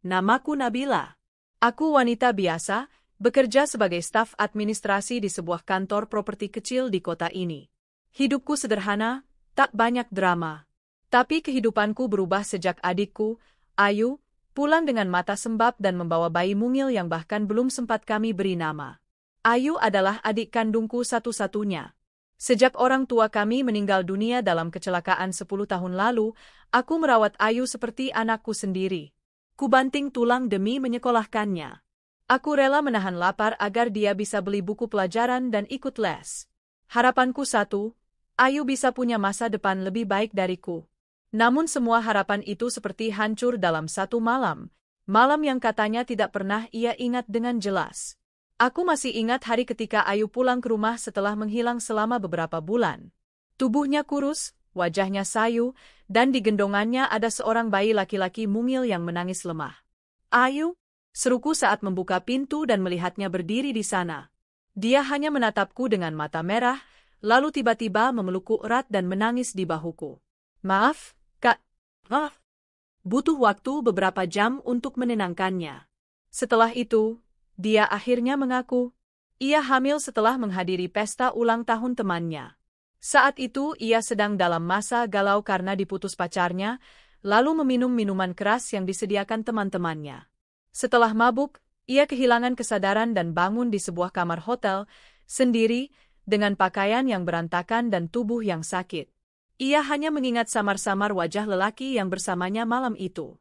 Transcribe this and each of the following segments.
Namaku Nabila. Aku wanita biasa, bekerja sebagai staf administrasi di sebuah kantor properti kecil di kota ini. Hidupku sederhana, tak banyak drama. Tapi kehidupanku berubah sejak adikku, Ayu, pulang dengan mata sembab dan membawa bayi mungil yang bahkan belum sempat kami beri nama. Ayu adalah adik kandungku satu-satunya. Sejak orang tua kami meninggal dunia dalam kecelakaan 10 tahun lalu, aku merawat Ayu seperti anakku sendiri. Kubanting tulang demi menyekolahkannya. Aku rela menahan lapar agar dia bisa beli buku pelajaran dan ikut les. Harapanku satu, Ayu bisa punya masa depan lebih baik dariku. Namun semua harapan itu seperti hancur dalam satu malam, malam yang katanya tidak pernah ia ingat dengan jelas. Aku masih ingat hari ketika Ayu pulang ke rumah setelah menghilang selama beberapa bulan. Tubuhnya kurus, wajahnya sayu, dan di gendongannya ada seorang bayi laki-laki mungil yang menangis lemah. Ayu, seruku saat membuka pintu dan melihatnya berdiri di sana. Dia hanya menatapku dengan mata merah, lalu tiba-tiba memelukku erat dan menangis di bahuku. Maaf, Kak. Maaf. Butuh waktu beberapa jam untuk menenangkannya. Setelah itu, dia akhirnya mengaku, ia hamil setelah menghadiri pesta ulang tahun temannya. Saat itu ia sedang dalam masa galau karena diputus pacarnya, lalu meminum minuman keras yang disediakan teman-temannya. Setelah mabuk, ia kehilangan kesadaran dan bangun di sebuah kamar hotel, sendiri, dengan pakaian yang berantakan dan tubuh yang sakit. Ia hanya mengingat samar-samar wajah lelaki yang bersamanya malam itu.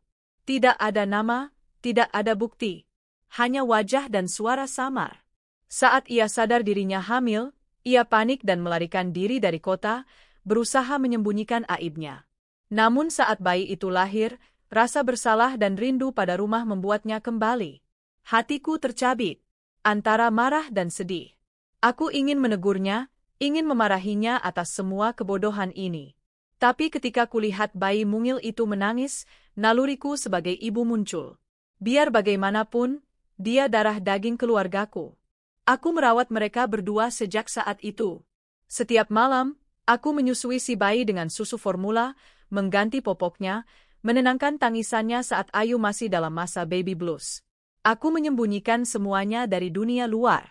Tidak ada nama, tidak ada bukti. Hanya wajah dan suara samar. Saat ia sadar dirinya hamil, ia panik dan melarikan diri dari kota, berusaha menyembunyikan aibnya. Namun saat bayi itu lahir, rasa bersalah dan rindu pada rumah membuatnya kembali. Hatiku tercabik, antara marah dan sedih. Aku ingin menegurnya, ingin memarahinya atas semua kebodohan ini. Tapi ketika kulihat bayi mungil itu menangis, naluriku sebagai ibu muncul. Biar bagaimanapun, dia darah daging keluargaku. Aku merawat mereka berdua sejak saat itu. Setiap malam, aku menyusui si bayi dengan susu formula, mengganti popoknya, menenangkan tangisannya saat Ayu masih dalam masa baby blues. Aku menyembunyikan semuanya dari dunia luar.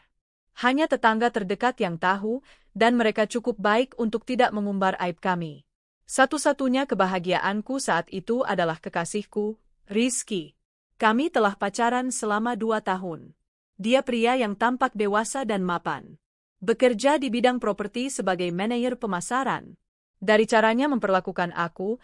Hanya tetangga terdekat yang tahu, dan mereka cukup baik untuk tidak mengumbar aib kami. Satu-satunya kebahagiaanku saat itu adalah kekasihku, Rizky. Kami telah pacaran selama 2 tahun. Dia pria yang tampak dewasa dan mapan. Bekerja di bidang properti sebagai manajer pemasaran. Dari caranya memperlakukan aku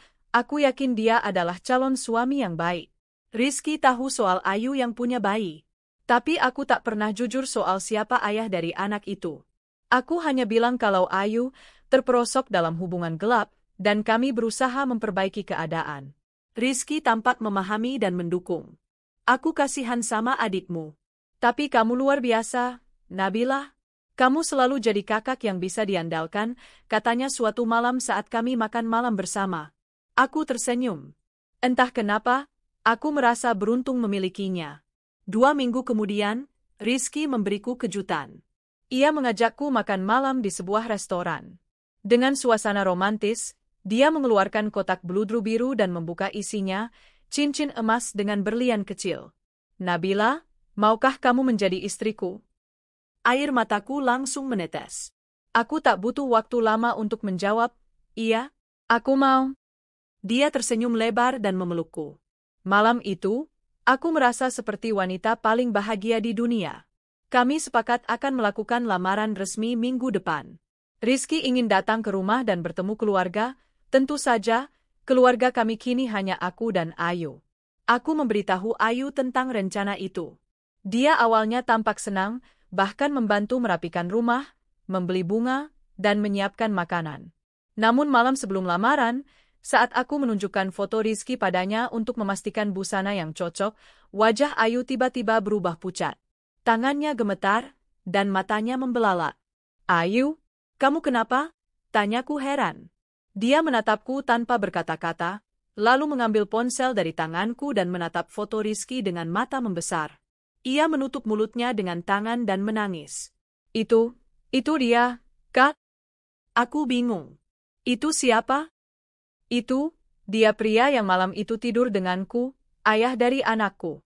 yakin dia adalah calon suami yang baik. Rizky tahu soal Ayu yang punya bayi. Tapi aku tak pernah jujur soal siapa ayah dari anak itu. Aku hanya bilang kalau Ayu terperosok dalam hubungan gelap, dan kami berusaha memperbaiki keadaan. Rizky tampak memahami dan mendukung. Aku kasihan sama adikmu. Tapi kamu luar biasa, Nabila. Kamu selalu jadi kakak yang bisa diandalkan, katanya suatu malam saat kami makan malam bersama. Aku tersenyum. Entah kenapa, aku merasa beruntung memilikinya. 2 minggu kemudian, Rizky memberiku kejutan. Ia mengajakku makan malam di sebuah restoran. Dengan suasana romantis, dia mengeluarkan kotak beludru biru dan membuka isinya, cincin emas dengan berlian kecil. Nabila, maukah kamu menjadi istriku? Air mataku langsung menetes. Aku tak butuh waktu lama untuk menjawab, iya, aku mau. Dia tersenyum lebar dan memelukku. Malam itu, aku merasa seperti wanita paling bahagia di dunia. Kami sepakat akan melakukan lamaran resmi minggu depan. Rizky ingin datang ke rumah dan bertemu keluarga. Tentu saja, keluarga kami kini hanya aku dan Ayu. Aku memberitahu Ayu tentang rencana itu. Dia awalnya tampak senang, bahkan membantu merapikan rumah, membeli bunga, dan menyiapkan makanan. Namun malam sebelum lamaran, saat aku menunjukkan foto Rizky padanya untuk memastikan busana yang cocok, wajah Ayu tiba-tiba berubah pucat. Tangannya gemetar, dan matanya membelalak. Ayu, kamu kenapa? Tanyaku heran. Dia menatapku tanpa berkata-kata, lalu mengambil ponsel dari tanganku dan menatap foto Rizky dengan mata membesar. Ia menutup mulutnya dengan tangan dan menangis. Itu dia, Kak? Aku bingung. Itu siapa? Itu, dia pria yang malam itu tidur denganku, ayah dari anakku.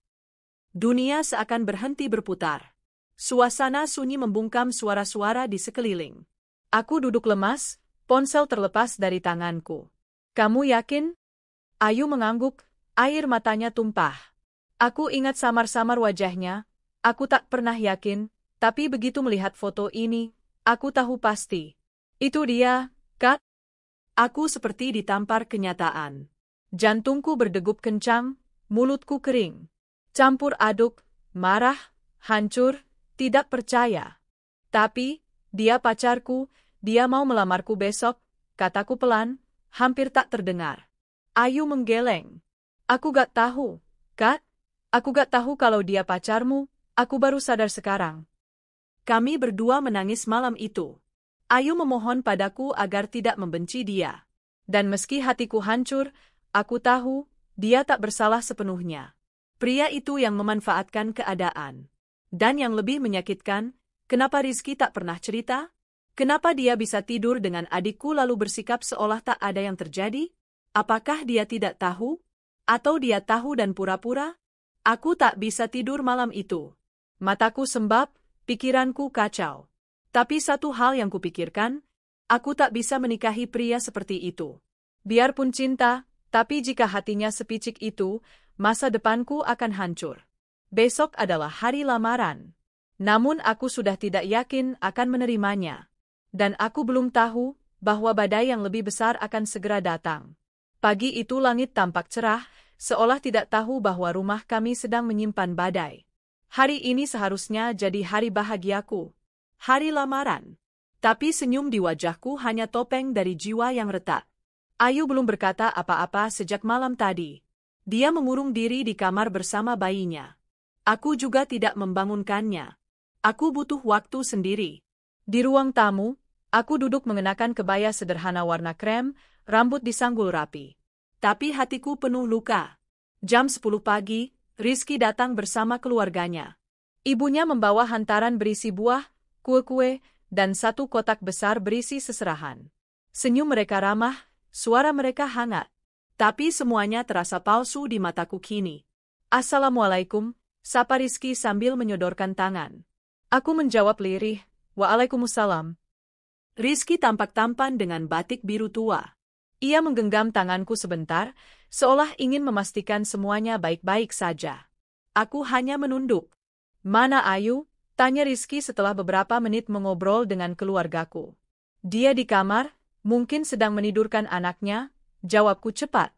Dunia seakan berhenti berputar. Suasana sunyi membungkam suara-suara di sekeliling. Aku duduk lemas, ponsel terlepas dari tanganku. Kamu yakin? Ayu mengangguk, air matanya tumpah. Aku ingat samar-samar wajahnya. Aku tak pernah yakin, tapi begitu melihat foto ini, aku tahu pasti. Itu dia, Kak. Aku seperti ditampar kenyataan. Jantungku berdegup kencang, mulutku kering. Campur aduk, marah, hancur, tidak percaya. Tapi, dia pacarku, dia mau melamarku besok, kataku pelan, hampir tak terdengar. Ayu menggeleng. Aku gak tahu, Kak. Aku gak tahu kalau dia pacarmu, aku baru sadar sekarang. Kami berdua menangis malam itu. Ayu memohon padaku agar tidak membenci dia. Dan meski hatiku hancur, aku tahu, dia tak bersalah sepenuhnya. Pria itu yang memanfaatkan keadaan. Dan yang lebih menyakitkan, kenapa Rizky tak pernah cerita? Kenapa dia bisa tidur dengan adikku lalu bersikap seolah tak ada yang terjadi? Apakah dia tidak tahu? Atau dia tahu dan pura-pura? Aku tak bisa tidur malam itu. Mataku sembab, pikiranku kacau. Tapi satu hal yang kupikirkan, aku tak bisa menikahi pria seperti itu. Biarpun cinta, tapi jika hatinya sepicik itu, masa depanku akan hancur. Besok adalah hari lamaran. Namun aku sudah tidak yakin akan menerimanya. Dan aku belum tahu bahwa badai yang lebih besar akan segera datang. Pagi itu langit tampak cerah, seolah tidak tahu bahwa rumah kami sedang menyimpan badai. Hari ini seharusnya jadi hari bahagiaku. Hari lamaran. Tapi senyum di wajahku hanya topeng dari jiwa yang retak. Ayu belum berkata apa-apa sejak malam tadi. Dia mengurung diri di kamar bersama bayinya. Aku juga tidak membangunkannya. Aku butuh waktu sendiri. Di ruang tamu, aku duduk mengenakan kebaya sederhana warna krem, rambut disanggul rapi. Tapi hatiku penuh luka. Jam 10 pagi, Rizky datang bersama keluarganya. Ibunya membawa hantaran berisi buah, kue-kue, dan satu kotak besar berisi seserahan. Senyum mereka ramah, suara mereka hangat. Tapi semuanya terasa palsu di mataku kini. Assalamualaikum, sapa Rizky sambil menyodorkan tangan. Aku menjawab lirih, Waalaikumsalam. Rizky tampak tampan dengan batik biru tua. Ia menggenggam tanganku sebentar, seolah ingin memastikan semuanya baik-baik saja. Aku hanya menunduk. Mana Ayu? Tanya Rizky setelah beberapa menit mengobrol dengan keluargaku. Dia di kamar, mungkin sedang menidurkan anaknya, jawabku cepat.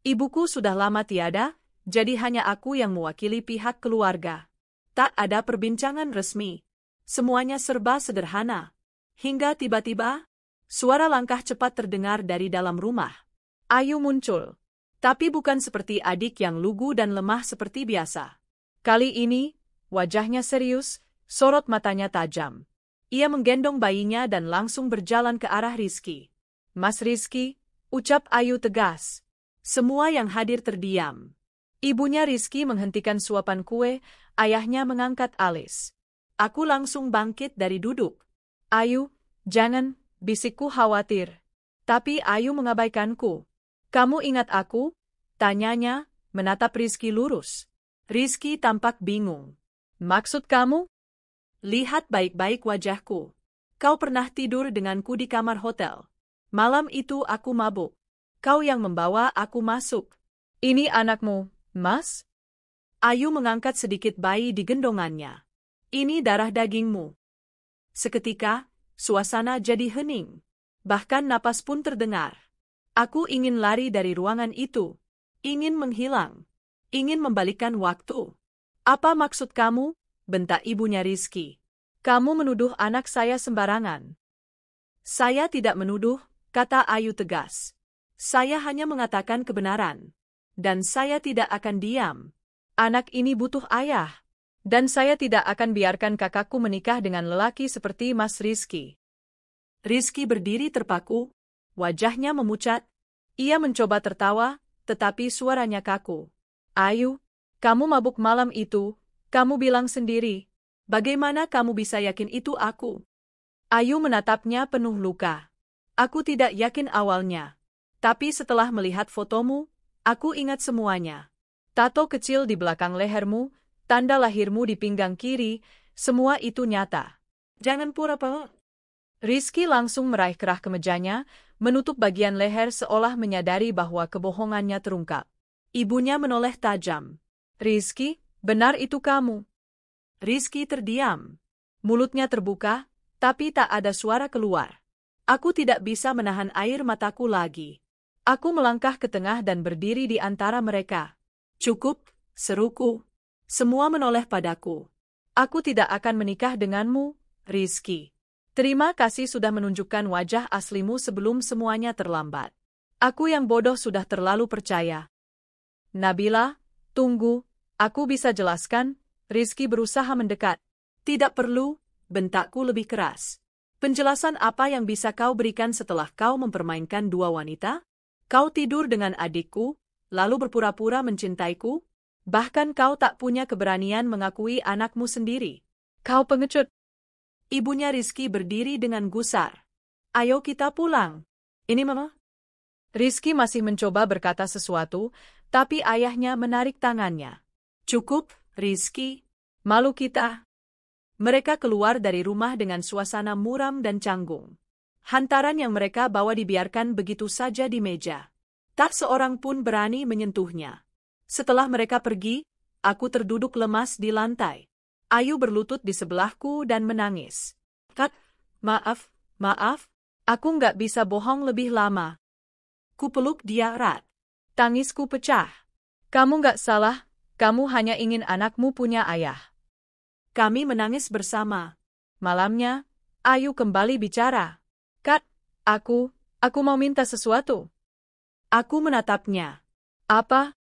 Ibuku sudah lama tiada, jadi hanya aku yang mewakili pihak keluarga. Tak ada perbincangan resmi. Semuanya serba sederhana. Hingga tiba-tiba, suara langkah cepat terdengar dari dalam rumah. Ayu muncul. Tapi bukan seperti adik yang lugu dan lemah seperti biasa. Kali ini, wajahnya serius, sorot matanya tajam. Ia menggendong bayinya dan langsung berjalan ke arah Rizky. Mas Rizky, ucap Ayu tegas. Semua yang hadir terdiam. Ibunya Rizky menghentikan suapan kue, ayahnya mengangkat alis. Aku langsung bangkit dari duduk. Ayu, jangan, bisikku khawatir. Tapi Ayu mengabaikanku. Kamu ingat aku? Tanyanya, menatap Rizky lurus. Rizky tampak bingung. Maksud kamu? Lihat baik-baik wajahku. Kau pernah tidur denganku di kamar hotel. Malam itu aku mabuk. Kau yang membawa aku masuk. Ini anakmu, Mas? Ayu mengangkat sedikit bayi di gendongannya. Ini darah dagingmu. Seketika, suasana jadi hening. Bahkan napas pun terdengar. Aku ingin lari dari ruangan itu. Ingin menghilang. Ingin membalikkan waktu. Apa maksud kamu? Bentak ibunya Rizky. Kamu menuduh anak saya sembarangan. Saya tidak menuduh, kata Ayu tegas. Saya hanya mengatakan kebenaran. Dan saya tidak akan diam. Anak ini butuh ayah. Dan saya tidak akan biarkan kakakku menikah dengan lelaki seperti Mas Rizky. Rizky berdiri terpaku, wajahnya memucat. Ia mencoba tertawa, tetapi suaranya kaku. Ayu, kamu mabuk malam itu, kamu bilang sendiri. Bagaimana kamu bisa yakin itu aku? Ayu menatapnya penuh luka. Aku tidak yakin awalnya. Tapi setelah melihat fotomu, aku ingat semuanya. Tato kecil di belakang lehermu, tanda lahirmu di pinggang kiri, semua itu nyata. Jangan pura-pura. Rizky langsung meraih kerah kemejanya, menutup bagian leher seolah menyadari bahwa kebohongannya terungkap. Ibunya menoleh tajam. Rizky, benar itu kamu. Rizky terdiam. Mulutnya terbuka, tapi tak ada suara keluar. Aku tidak bisa menahan air mataku lagi. Aku melangkah ke tengah dan berdiri di antara mereka. Cukup, seruku. Semua menoleh padaku. Aku tidak akan menikah denganmu, Rizky. Terima kasih sudah menunjukkan wajah aslimu sebelum semuanya terlambat. Aku yang bodoh sudah terlalu percaya. Nabila, tunggu, aku bisa jelaskan. Rizky berusaha mendekat. Tidak perlu, bentakku lebih keras. Penjelasan apa yang bisa kau berikan setelah kau mempermainkan dua wanita? Kau tidur dengan adikku, lalu berpura-pura mencintaiku? Bahkan kau tak punya keberanian mengakui anakmu sendiri. Kau pengecut. Ibunya Rizky berdiri dengan gusar. Ayo kita pulang. Ini mama. Rizky masih mencoba berkata sesuatu, tapi ayahnya menarik tangannya. Cukup, Rizky. Malu kita. Mereka keluar dari rumah dengan suasana muram dan canggung. Hantaran yang mereka bawa dibiarkan begitu saja di meja. Tak seorang pun berani menyentuhnya. Setelah mereka pergi, aku terduduk lemas di lantai. Ayu berlutut di sebelahku dan menangis. Kak, maaf, aku nggak bisa bohong lebih lama. Kupeluk dia erat. Tangisku pecah. Kamu nggak salah, kamu hanya ingin anakmu punya ayah. Kami menangis bersama. Malamnya, Ayu kembali bicara. Kak, aku mau minta sesuatu. Aku menatapnya. Apa?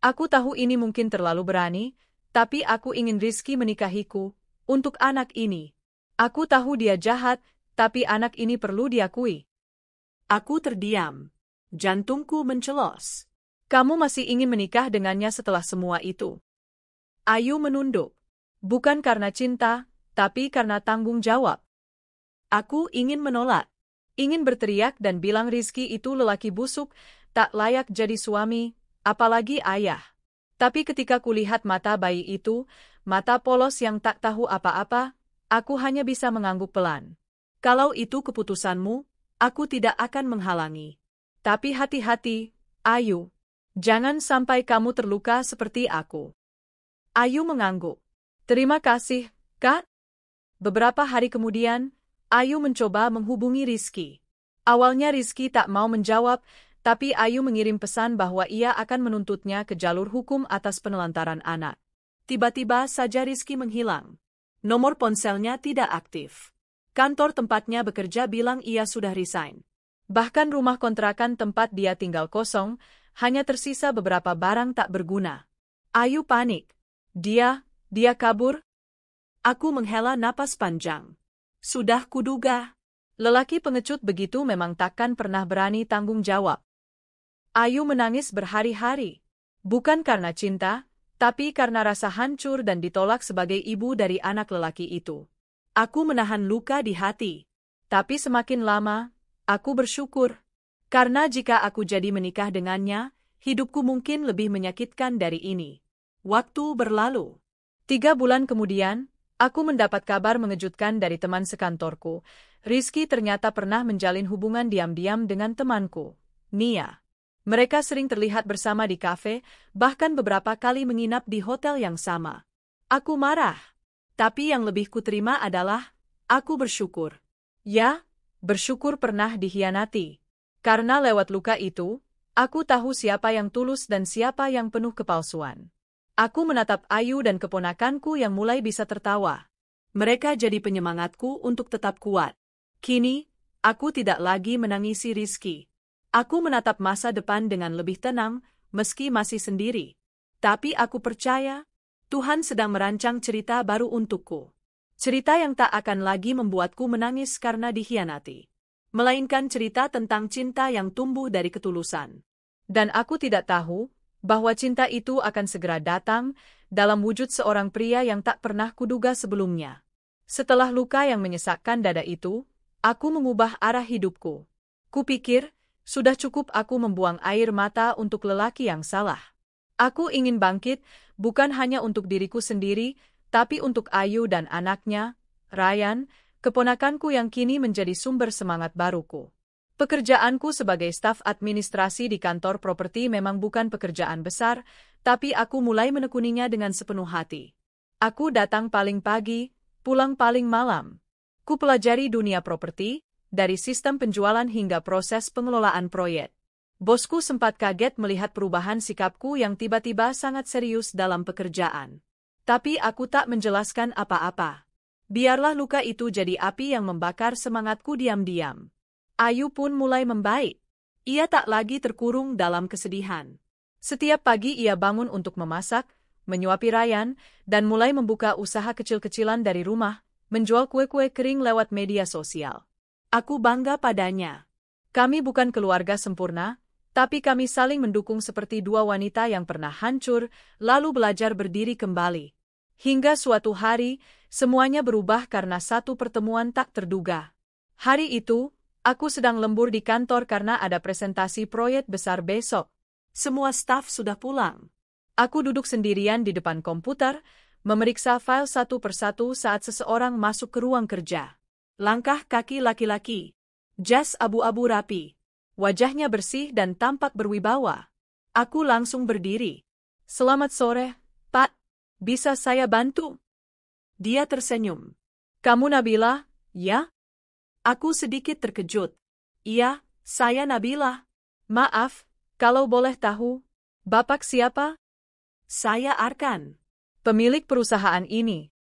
Aku tahu ini mungkin terlalu berani, tapi aku ingin Rizky menikahiku, untuk anak ini. Aku tahu dia jahat, tapi anak ini perlu diakui. Aku terdiam. Jantungku mencelos. Kamu masih ingin menikah dengannya setelah semua itu? Ayu menunduk. Bukan karena cinta, tapi karena tanggung jawab. Aku ingin menolak. Ingin berteriak dan bilang Rizky itu lelaki busuk, tak layak jadi suami, apalagi ayah. Tapi ketika kulihat mata bayi itu, mata polos yang tak tahu apa-apa, aku hanya bisa mengangguk pelan. Kalau itu keputusanmu, aku tidak akan menghalangi. Tapi hati-hati, Ayu. Jangan sampai kamu terluka seperti aku. Ayu mengangguk. Terima kasih, Kak. Beberapa hari kemudian, Ayu mencoba menghubungi Rizky. Awalnya Rizky tak mau menjawab, tapi Ayu mengirim pesan bahwa ia akan menuntutnya ke jalur hukum atas penelantaran anak. Tiba-tiba saja Rizky menghilang. Nomor ponselnya tidak aktif. Kantor tempatnya bekerja bilang ia sudah resign. Bahkan rumah kontrakan tempat dia tinggal kosong, hanya tersisa beberapa barang tak berguna. Ayu panik. Dia kabur? Aku menghela napas panjang. Sudah kuduga. Lelaki pengecut begitu memang takkan pernah berani tanggung jawab. Ayu menangis berhari-hari. Bukan karena cinta, tapi karena rasa hancur dan ditolak sebagai ibu dari anak lelaki itu. Aku menahan luka di hati. Tapi semakin lama, aku bersyukur. Karena jika aku jadi menikah dengannya, hidupku mungkin lebih menyakitkan dari ini. Waktu berlalu. 3 bulan kemudian, aku mendapat kabar mengejutkan dari teman sekantorku. Rizky ternyata pernah menjalin hubungan diam-diam dengan temanku, Nia. Mereka sering terlihat bersama di kafe, bahkan beberapa kali menginap di hotel yang sama. Aku marah. Tapi yang lebih kuterima adalah, aku bersyukur. Ya, bersyukur pernah dikhianati. Karena lewat luka itu, aku tahu siapa yang tulus dan siapa yang penuh kepalsuan. Aku menatap Ayu dan keponakanku yang mulai bisa tertawa. Mereka jadi penyemangatku untuk tetap kuat. Kini, aku tidak lagi menangisi Rizky. Aku menatap masa depan dengan lebih tenang, meski masih sendiri. Tapi aku percaya, Tuhan sedang merancang cerita baru untukku. Cerita yang tak akan lagi membuatku menangis karena dikhianati. Melainkan cerita tentang cinta yang tumbuh dari ketulusan. Dan aku tidak tahu bahwa cinta itu akan segera datang dalam wujud seorang pria yang tak pernah kuduga sebelumnya. Setelah luka yang menyesakkan dada itu, aku mengubah arah hidupku. Kupikir, sudah cukup aku membuang air mata untuk lelaki yang salah. Aku ingin bangkit, bukan hanya untuk diriku sendiri, tapi untuk Ayu dan anaknya, Ryan, keponakanku yang kini menjadi sumber semangat baruku. Pekerjaanku sebagai staf administrasi di kantor properti memang bukan pekerjaan besar, tapi aku mulai menekuninya dengan sepenuh hati. Aku datang paling pagi, pulang paling malam. Ku pelajari dunia properti, dari sistem penjualan hingga proses pengelolaan proyek. Bosku sempat kaget melihat perubahan sikapku yang tiba-tiba sangat serius dalam pekerjaan. Tapi aku tak menjelaskan apa-apa. Biarlah luka itu jadi api yang membakar semangatku diam-diam. Ayu pun mulai membaik. Ia tak lagi terkurung dalam kesedihan. Setiap pagi ia bangun untuk memasak, menyuapi Ryan, dan mulai membuka usaha kecil-kecilan dari rumah, menjual kue-kue kering lewat media sosial. Aku bangga padanya. Kami bukan keluarga sempurna, tapi kami saling mendukung seperti dua wanita yang pernah hancur, lalu belajar berdiri kembali. Hingga suatu hari, semuanya berubah karena satu pertemuan tak terduga. Hari itu, aku sedang lembur di kantor karena ada presentasi proyek besar besok. Semua staf sudah pulang. Aku duduk sendirian di depan komputer, memeriksa file satu persatu saat seseorang masuk ke ruang kerja. Langkah kaki laki-laki. Jas abu-abu rapi. Wajahnya bersih dan tampak berwibawa. Aku langsung berdiri. "Selamat sore, Pak. Bisa saya bantu?" Dia tersenyum. "Kamu Nabila, ya?" Aku sedikit terkejut. "Iya, saya Nabila. Maaf, kalau boleh tahu, Bapak siapa?" "Saya Arkan, pemilik perusahaan ini."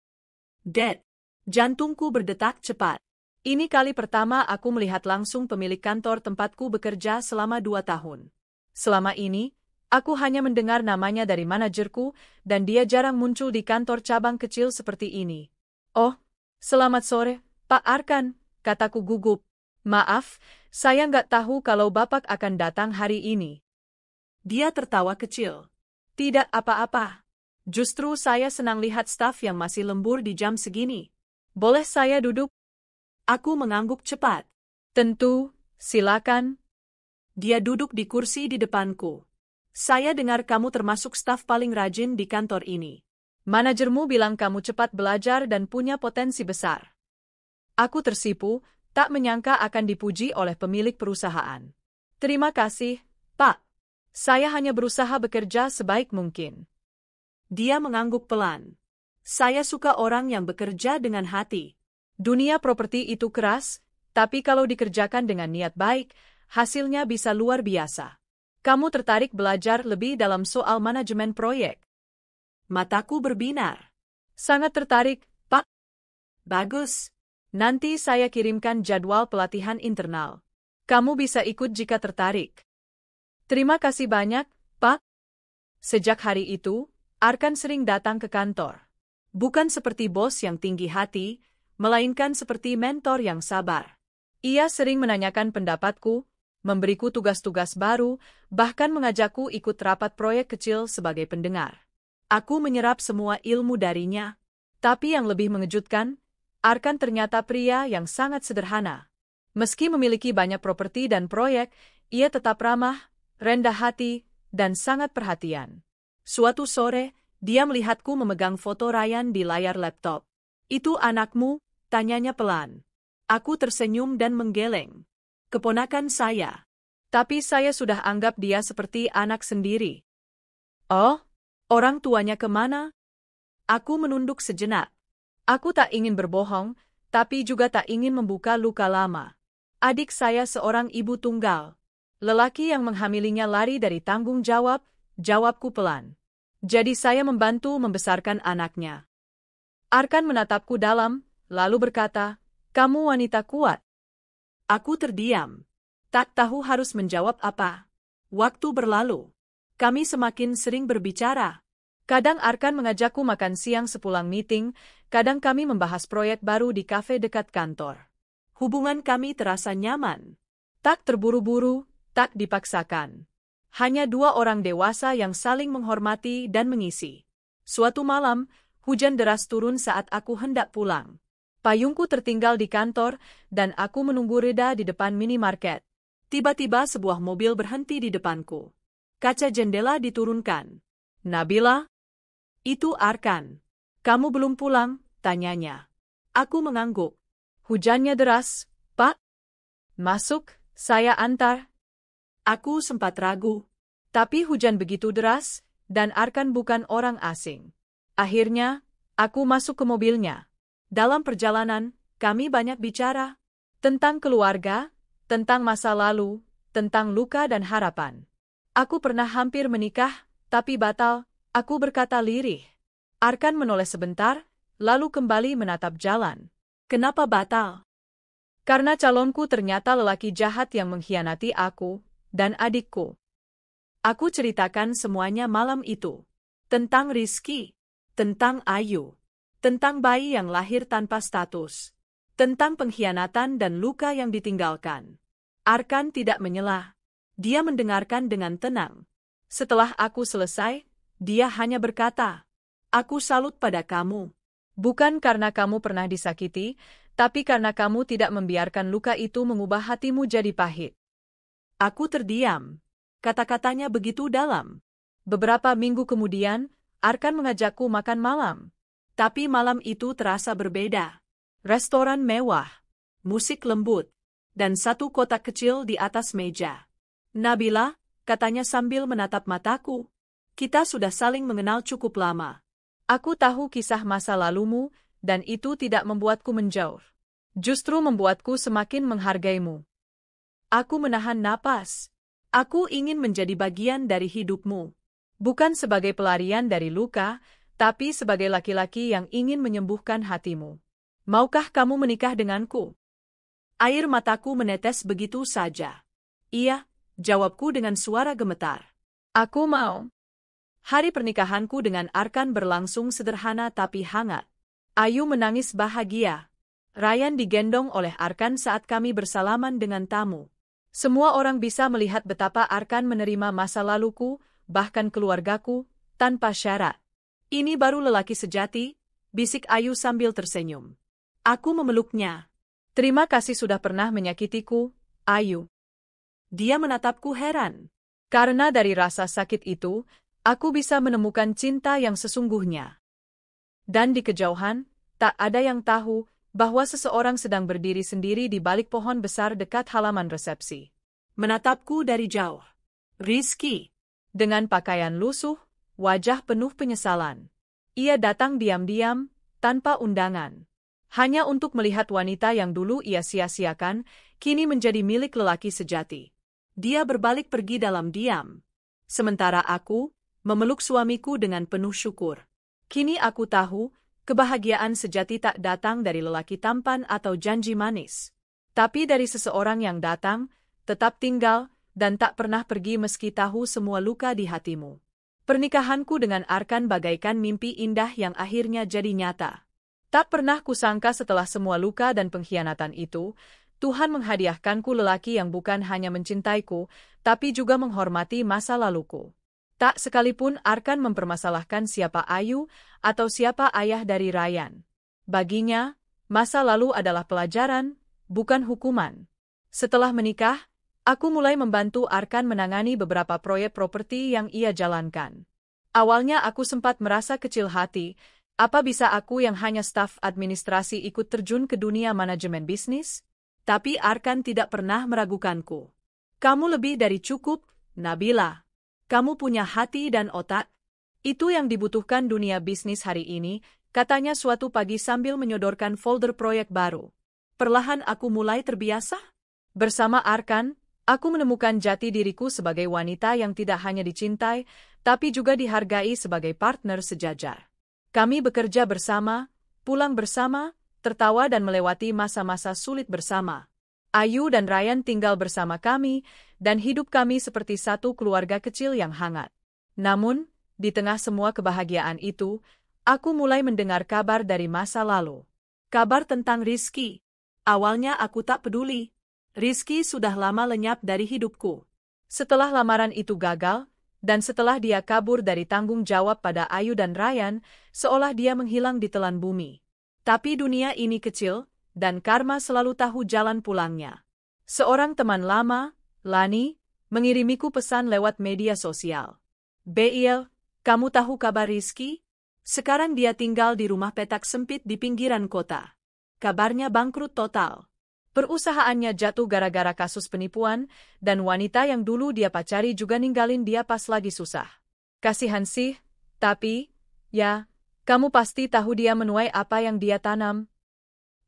Dad, jantungku berdetak cepat. Ini kali pertama aku melihat langsung pemilik kantor tempatku bekerja selama 2 tahun. Selama ini, aku hanya mendengar namanya dari manajerku, dan dia jarang muncul di kantor cabang kecil seperti ini. "Oh, selamat sore, Pak Arkan," kataku gugup. "Maaf, saya nggak tahu kalau Bapak akan datang hari ini." Dia tertawa kecil. "Tidak apa-apa. Justru saya senang lihat staf yang masih lembur di jam segini. Boleh saya duduk?" Aku mengangguk cepat. "Tentu, silakan." Dia duduk di kursi di depanku. "Saya dengar kamu termasuk staf paling rajin di kantor ini. Manajermu bilang kamu cepat belajar dan punya potensi besar." Aku tersipu, tak menyangka akan dipuji oleh pemilik perusahaan. "Terima kasih, Pak. Saya hanya berusaha bekerja sebaik mungkin." Dia mengangguk pelan. "Saya suka orang yang bekerja dengan hati. Dunia properti itu keras, tapi kalau dikerjakan dengan niat baik, hasilnya bisa luar biasa. Kamu tertarik belajar lebih dalam soal manajemen proyek?" Mataku berbinar. "Sangat tertarik, Pak." "Bagus. Nanti saya kirimkan jadwal pelatihan internal. Kamu bisa ikut jika tertarik." "Terima kasih banyak, Pak." Sejak hari itu, Arkan sering datang ke kantor. Bukan seperti bos yang tinggi hati, melainkan seperti mentor yang sabar. Ia sering menanyakan pendapatku, memberiku tugas-tugas baru, bahkan mengajakku ikut rapat proyek kecil sebagai pendengar. Aku menyerap semua ilmu darinya. Tapi yang lebih mengejutkan, Arkan ternyata pria yang sangat sederhana. Meski memiliki banyak properti dan proyek, ia tetap ramah, rendah hati, dan sangat perhatian. Suatu sore, dia melihatku memegang foto Ryan di layar laptop. "Itu anakmu?" tanyanya pelan. Aku tersenyum dan menggeleng. "Keponakan saya. Tapi saya sudah anggap dia seperti anak sendiri." "Oh, orang tuanya kemana?" Aku menunduk sejenak. Aku tak ingin berbohong, tapi juga tak ingin membuka luka lama. "Adik saya seorang ibu tunggal. Lelaki yang menghamilinya lari dari tanggung jawab," jawabku pelan. "Jadi saya membantu membesarkan anaknya." Arkan menatapku dalam, lalu berkata, "Kamu wanita kuat." Aku terdiam. Tak tahu harus menjawab apa. Waktu berlalu. Kami semakin sering berbicara. Kadang Arkan mengajakku makan siang sepulang meeting, kadang kami membahas proyek baru di kafe dekat kantor. Hubungan kami terasa nyaman. Tak terburu-buru, tak dipaksakan. Hanya dua orang dewasa yang saling menghormati dan mengisi. Suatu malam, hujan deras turun saat aku hendak pulang. Payungku tertinggal di kantor, dan aku menunggu reda di depan minimarket. Tiba-tiba sebuah mobil berhenti di depanku. Kaca jendela diturunkan. Nabila? Itu Arkan. Kamu belum pulang? Tanyanya. Aku mengangguk. Hujannya deras, Pak. Masuk, saya antar. Aku sempat ragu. Tapi hujan begitu deras, dan Arkan bukan orang asing. Akhirnya, aku masuk ke mobilnya. Dalam perjalanan, kami banyak bicara. Tentang keluarga, tentang masa lalu, tentang luka dan harapan. Aku pernah hampir menikah, tapi batal, aku berkata lirih. Arkan menoleh sebentar, lalu kembali menatap jalan. Kenapa batal? Karena calonku ternyata lelaki jahat yang mengkhianati aku dan adikku. Aku ceritakan semuanya malam itu. Tentang Rizky, tentang Ayu, tentang bayi yang lahir tanpa status, tentang pengkhianatan dan luka yang ditinggalkan. Arkan tidak menyela. Dia mendengarkan dengan tenang. Setelah aku selesai, dia hanya berkata, "Aku salut pada kamu. Bukan karena kamu pernah disakiti, tapi karena kamu tidak membiarkan luka itu mengubah hatimu jadi pahit." Aku terdiam. Kata-katanya begitu dalam. Beberapa minggu kemudian, Arkan mengajakku makan malam. Tapi malam itu terasa berbeda. Restoran mewah, musik lembut, dan satu kotak kecil di atas meja. "Nabila," katanya sambil menatap mataku, "kita sudah saling mengenal cukup lama. Aku tahu kisah masa lalumu, dan itu tidak membuatku menjauh. Justru membuatku semakin menghargaimu." Aku menahan napas. Aku ingin menjadi bagian dari hidupmu. Bukan sebagai pelarian dari luka, tapi sebagai laki-laki yang ingin menyembuhkan hatimu. Maukah kamu menikah denganku? Air mataku menetes begitu saja. "Iya," jawabku dengan suara gemetar. "Aku mau." Hari pernikahanku dengan Arkan berlangsung sederhana tapi hangat. Ayu menangis bahagia. Ryan digendong oleh Arkan saat kami bersalaman dengan tamu. Semua orang bisa melihat betapa Arkan menerima masa laluku, bahkan keluargaku, tanpa syarat. "Ini baru lelaki sejati," bisik Ayu sambil tersenyum. Aku memeluknya. "Terima kasih sudah pernah menyakitiku, Ayu." Dia menatapku heran. Karena dari rasa sakit itu, aku bisa menemukan cinta yang sesungguhnya. Dan di kejauhan, tak ada yang tahu bahwa seseorang sedang berdiri sendiri di balik pohon besar dekat halaman resepsi. Menatapku dari jauh. Rizky. Dengan pakaian lusuh, wajah penuh penyesalan. Ia datang diam-diam, tanpa undangan. Hanya untuk melihat wanita yang dulu ia sia-siakan, kini menjadi milik lelaki sejati. Dia berbalik pergi dalam diam. Sementara aku, memeluk suamiku dengan penuh syukur. Kini aku tahu, kebahagiaan sejati tak datang dari lelaki tampan atau janji manis. Tapi dari seseorang yang datang, tetap tinggal, dan tak pernah pergi meski tahu semua luka di hatimu. Pernikahanku dengan Arkan bagaikan mimpi indah yang akhirnya jadi nyata. Tak pernah kusangka setelah semua luka dan pengkhianatan itu, Tuhan menghadiahkanku lelaki yang bukan hanya mencintaiku, tapi juga menghormati masa laluku. Tak sekalipun Arkan mempermasalahkan siapa Ayu atau siapa ayah dari Ryan. Baginya, masa lalu adalah pelajaran, bukan hukuman. Setelah menikah, aku mulai membantu Arkan menangani beberapa proyek properti yang ia jalankan. Awalnya aku sempat merasa kecil hati, apa bisa aku yang hanya staf administrasi ikut terjun ke dunia manajemen bisnis? Tapi Arkan tidak pernah meragukanku. "Kamu lebih dari cukup, Nabila. Kamu punya hati dan otak. Itu yang dibutuhkan dunia bisnis hari ini," katanya suatu pagi sambil menyodorkan folder proyek baru. Perlahan aku mulai terbiasa. Bersama Arkan, aku menemukan jati diriku sebagai wanita yang tidak hanya dicintai, tapi juga dihargai sebagai partner sejajar. Kami bekerja bersama, pulang bersama, tertawa dan melewati masa-masa sulit bersama. Ayu dan Ryan tinggal bersama kami, dan hidup kami seperti satu keluarga kecil yang hangat. Namun, di tengah semua kebahagiaan itu, aku mulai mendengar kabar dari masa lalu. Kabar tentang Rizky. Awalnya aku tak peduli. Rizky sudah lama lenyap dari hidupku. Setelah lamaran itu gagal, dan setelah dia kabur dari tanggung jawab pada Ayu dan Ryan, seolah dia menghilang di telan bumi. Tapi dunia ini kecil, dan karma selalu tahu jalan pulangnya. Seorang teman lama, Lani, mengirimiku pesan lewat media sosial. "Beil, Kamu tahu kabar Rizky? Sekarang dia tinggal di rumah petak sempit di pinggiran kota. Kabarnya bangkrut total. Perusahaannya jatuh gara-gara kasus penipuan, dan wanita yang dulu dia pacari juga ninggalin dia pas lagi susah. Kasihan sih, tapi, ya, kamu pasti tahu dia menuai apa yang dia tanam.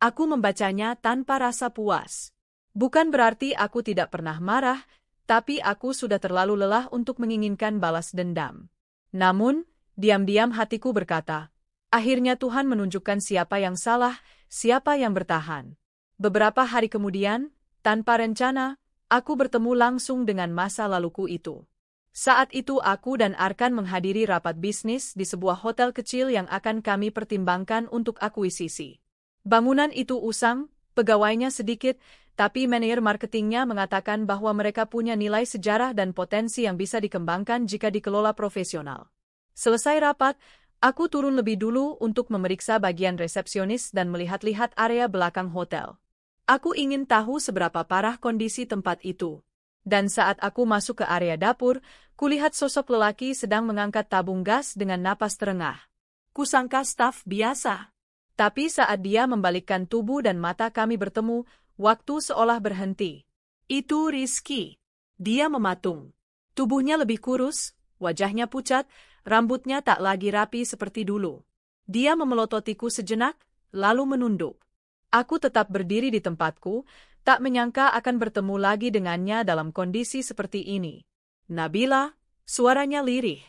Aku membacanya tanpa rasa puas. Bukan berarti aku tidak pernah marah, tapi aku sudah terlalu lelah untuk menginginkan balas dendam. Namun, diam-diam hatiku berkata, akhirnya Tuhan menunjukkan siapa yang salah, siapa yang bertahan. Beberapa hari kemudian, tanpa rencana, aku bertemu langsung dengan masa laluku itu. Saat itu aku dan Arkan menghadiri rapat bisnis di sebuah hotel kecil yang akan kami pertimbangkan untuk akuisisi. Bangunan itu usang, pegawainya sedikit, tapi manajer marketingnya mengatakan bahwa mereka punya nilai sejarah dan potensi yang bisa dikembangkan jika dikelola profesional. Selesai rapat, aku turun lebih dulu untuk memeriksa bagian resepsionis dan melihat-lihat area belakang hotel. Aku ingin tahu seberapa parah kondisi tempat itu. Dan saat aku masuk ke area dapur, kulihat sosok lelaki sedang mengangkat tabung gas dengan napas terengah. Kusangka staf biasa. Tapi saat dia membalikkan tubuh dan mata kami bertemu, waktu seolah berhenti. Itu Rizky. Dia mematung. Tubuhnya lebih kurus, wajahnya pucat, rambutnya tak lagi rapi seperti dulu. Dia memelototiku sejenak, lalu menunduk. Aku tetap berdiri di tempatku, tak menyangka akan bertemu lagi dengannya dalam kondisi seperti ini. Nabila, suaranya lirih.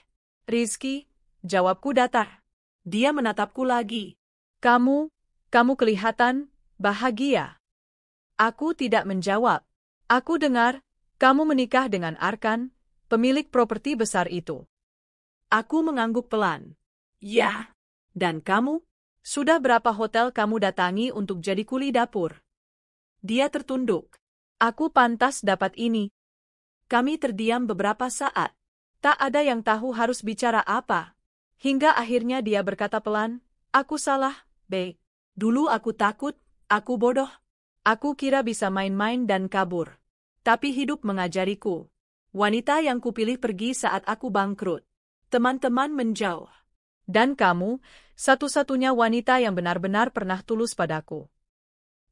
Rizky, jawabku datar. Dia menatapku lagi. Kamu kelihatan bahagia. Aku tidak menjawab. Aku dengar, kamu menikah dengan Arkan, pemilik properti besar itu. Aku mengangguk pelan. Ya. Dan kamu? Sudah berapa hotel kamu datangi untuk jadi kuli dapur? Dia tertunduk. Aku pantas dapat ini. Kami terdiam beberapa saat. Tak ada yang tahu harus bicara apa. Hingga akhirnya dia berkata pelan, aku salah, Be. Dulu aku takut, aku bodoh. Aku kira bisa main-main dan kabur. Tapi hidup mengajariku. Wanita yang kupilih pergi saat aku bangkrut. Teman-teman menjauh. Dan kamu, satu-satunya wanita yang benar-benar pernah tulus padaku.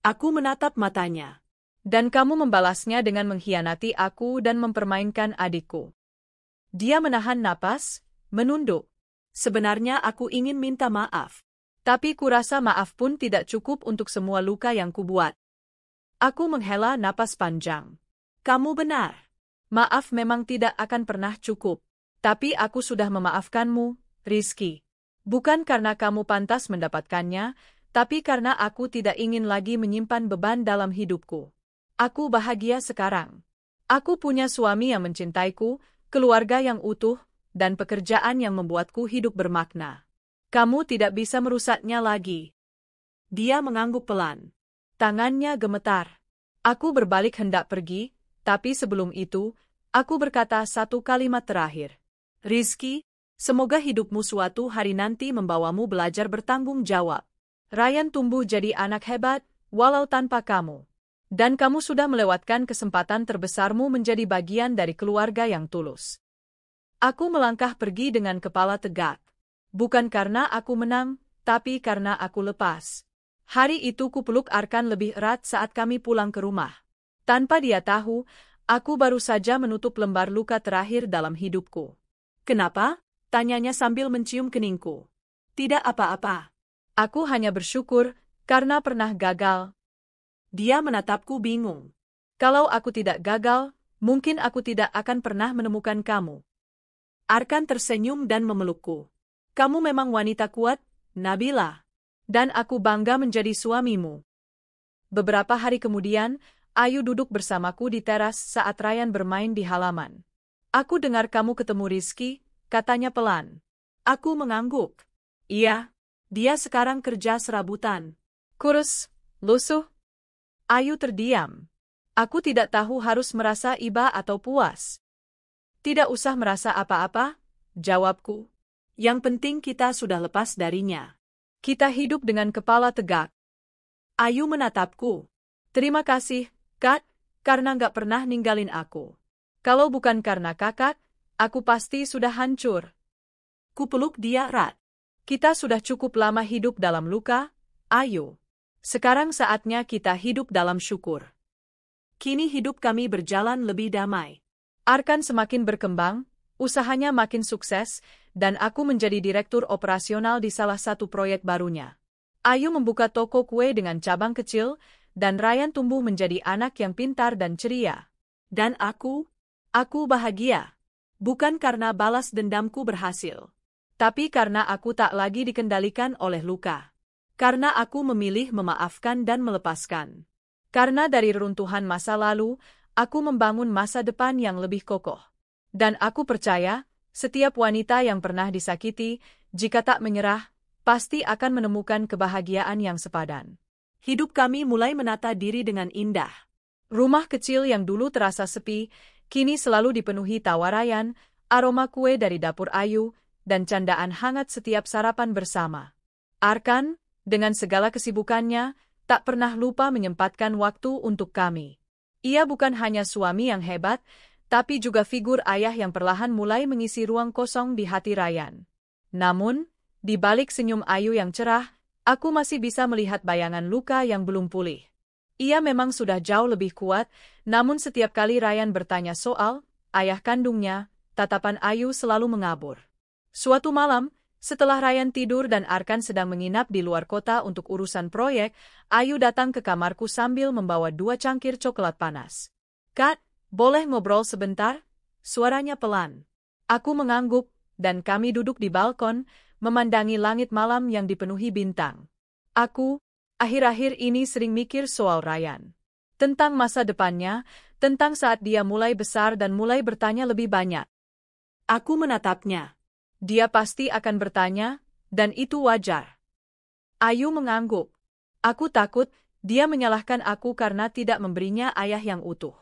Aku menatap matanya. Dan kamu membalasnya dengan mengkhianati aku dan mempermainkan adikku. Dia menahan napas, menunduk. Sebenarnya aku ingin minta maaf. Tapi kurasa maaf pun tidak cukup untuk semua luka yang kubuat. Aku menghela napas panjang. Kamu benar. Maaf memang tidak akan pernah cukup. Tapi aku sudah memaafkanmu, Rizky. Bukan karena kamu pantas mendapatkannya, tapi karena aku tidak ingin lagi menyimpan beban dalam hidupku. Aku bahagia sekarang. Aku punya suami yang mencintaiku, keluarga yang utuh, dan pekerjaan yang membuatku hidup bermakna. Kamu tidak bisa merusaknya lagi. Dia mengangguk pelan. Tangannya gemetar. Aku berbalik hendak pergi, tapi sebelum itu, aku berkata satu kalimat terakhir. Rizky, semoga hidupmu suatu hari nanti membawamu belajar bertanggung jawab. Ryan tumbuh jadi anak hebat, walau tanpa kamu. Dan kamu sudah melewatkan kesempatan terbesarmu menjadi bagian dari keluarga yang tulus. Aku melangkah pergi dengan kepala tegak. Bukan karena aku menang, tapi karena aku lepas. Hari itu kupeluk Arkan lebih erat saat kami pulang ke rumah. Tanpa dia tahu, aku baru saja menutup lembar luka terakhir dalam hidupku. Kenapa? Tanyanya sambil mencium keningku. Tidak apa-apa. Aku hanya bersyukur, karena pernah gagal. Dia menatapku bingung. Kalau aku tidak gagal, mungkin aku tidak akan pernah menemukan kamu. Arkan tersenyum dan memelukku. Kamu memang wanita kuat, Nabila. Dan aku bangga menjadi suamimu. Beberapa hari kemudian, Ayu duduk bersamaku di teras saat Ryan bermain di halaman. Aku dengar kamu ketemu Rizky, katanya pelan. Aku mengangguk. Iya, dia sekarang kerja serabutan. Kurus, lusuh. Ayu terdiam. Aku tidak tahu harus merasa iba atau puas. Tidak usah merasa apa-apa, jawabku. Yang penting kita sudah lepas darinya. Kita hidup dengan kepala tegak. Ayu menatapku. Terima kasih, Kak, karena nggak pernah ninggalin aku. Kalau bukan karena kakak, aku pasti sudah hancur. Kupeluk dia erat. Kita sudah cukup lama hidup dalam luka, Ayu. Sekarang saatnya kita hidup dalam syukur. Kini hidup kami berjalan lebih damai. Arkan semakin berkembang, usahanya makin sukses, dan aku menjadi direktur operasional di salah satu proyek barunya. Ayu membuka toko kue dengan cabang kecil, dan Ryan tumbuh menjadi anak yang pintar dan ceria. Dan aku bahagia. Bukan karena balas dendamku berhasil, tapi karena aku tak lagi dikendalikan oleh luka. Karena aku memilih memaafkan dan melepaskan. Karena dari reruntuhan masa lalu, aku membangun masa depan yang lebih kokoh. Dan aku percaya, setiap wanita yang pernah disakiti, jika tak menyerah, pasti akan menemukan kebahagiaan yang sepadan. Hidup kami mulai menata diri dengan indah. Rumah kecil yang dulu terasa sepi, kini selalu dipenuhi tawa Ryan, aroma kue dari dapur Ayu, dan candaan hangat setiap sarapan bersama. Arkan, dengan segala kesibukannya, tak pernah lupa menyempatkan waktu untuk kami. Ia bukan hanya suami yang hebat, tapi juga figur ayah yang perlahan mulai mengisi ruang kosong di hati Ryan. Namun, di balik senyum Ayu yang cerah, aku masih bisa melihat bayangan luka yang belum pulih. Ia memang sudah jauh lebih kuat, namun setiap kali Ryan bertanya soal ayah kandungnya, tatapan Ayu selalu mengabur. Suatu malam, setelah Ryan tidur dan Arkan sedang menginap di luar kota untuk urusan proyek, Ayu datang ke kamarku sambil membawa 2 cangkir coklat panas. "Kak, boleh ngobrol sebentar?" Suaranya pelan. Aku mengangguk, dan kami duduk di balkon, memandangi langit malam yang dipenuhi bintang. Aku, akhir-akhir ini sering mikir soal Ryan. Tentang masa depannya, tentang saat dia mulai besar dan mulai bertanya lebih banyak. Aku menatapnya. Dia pasti akan bertanya, dan itu wajar. Ayu mengangguk. Aku takut dia menyalahkan aku karena tidak memberinya ayah yang utuh.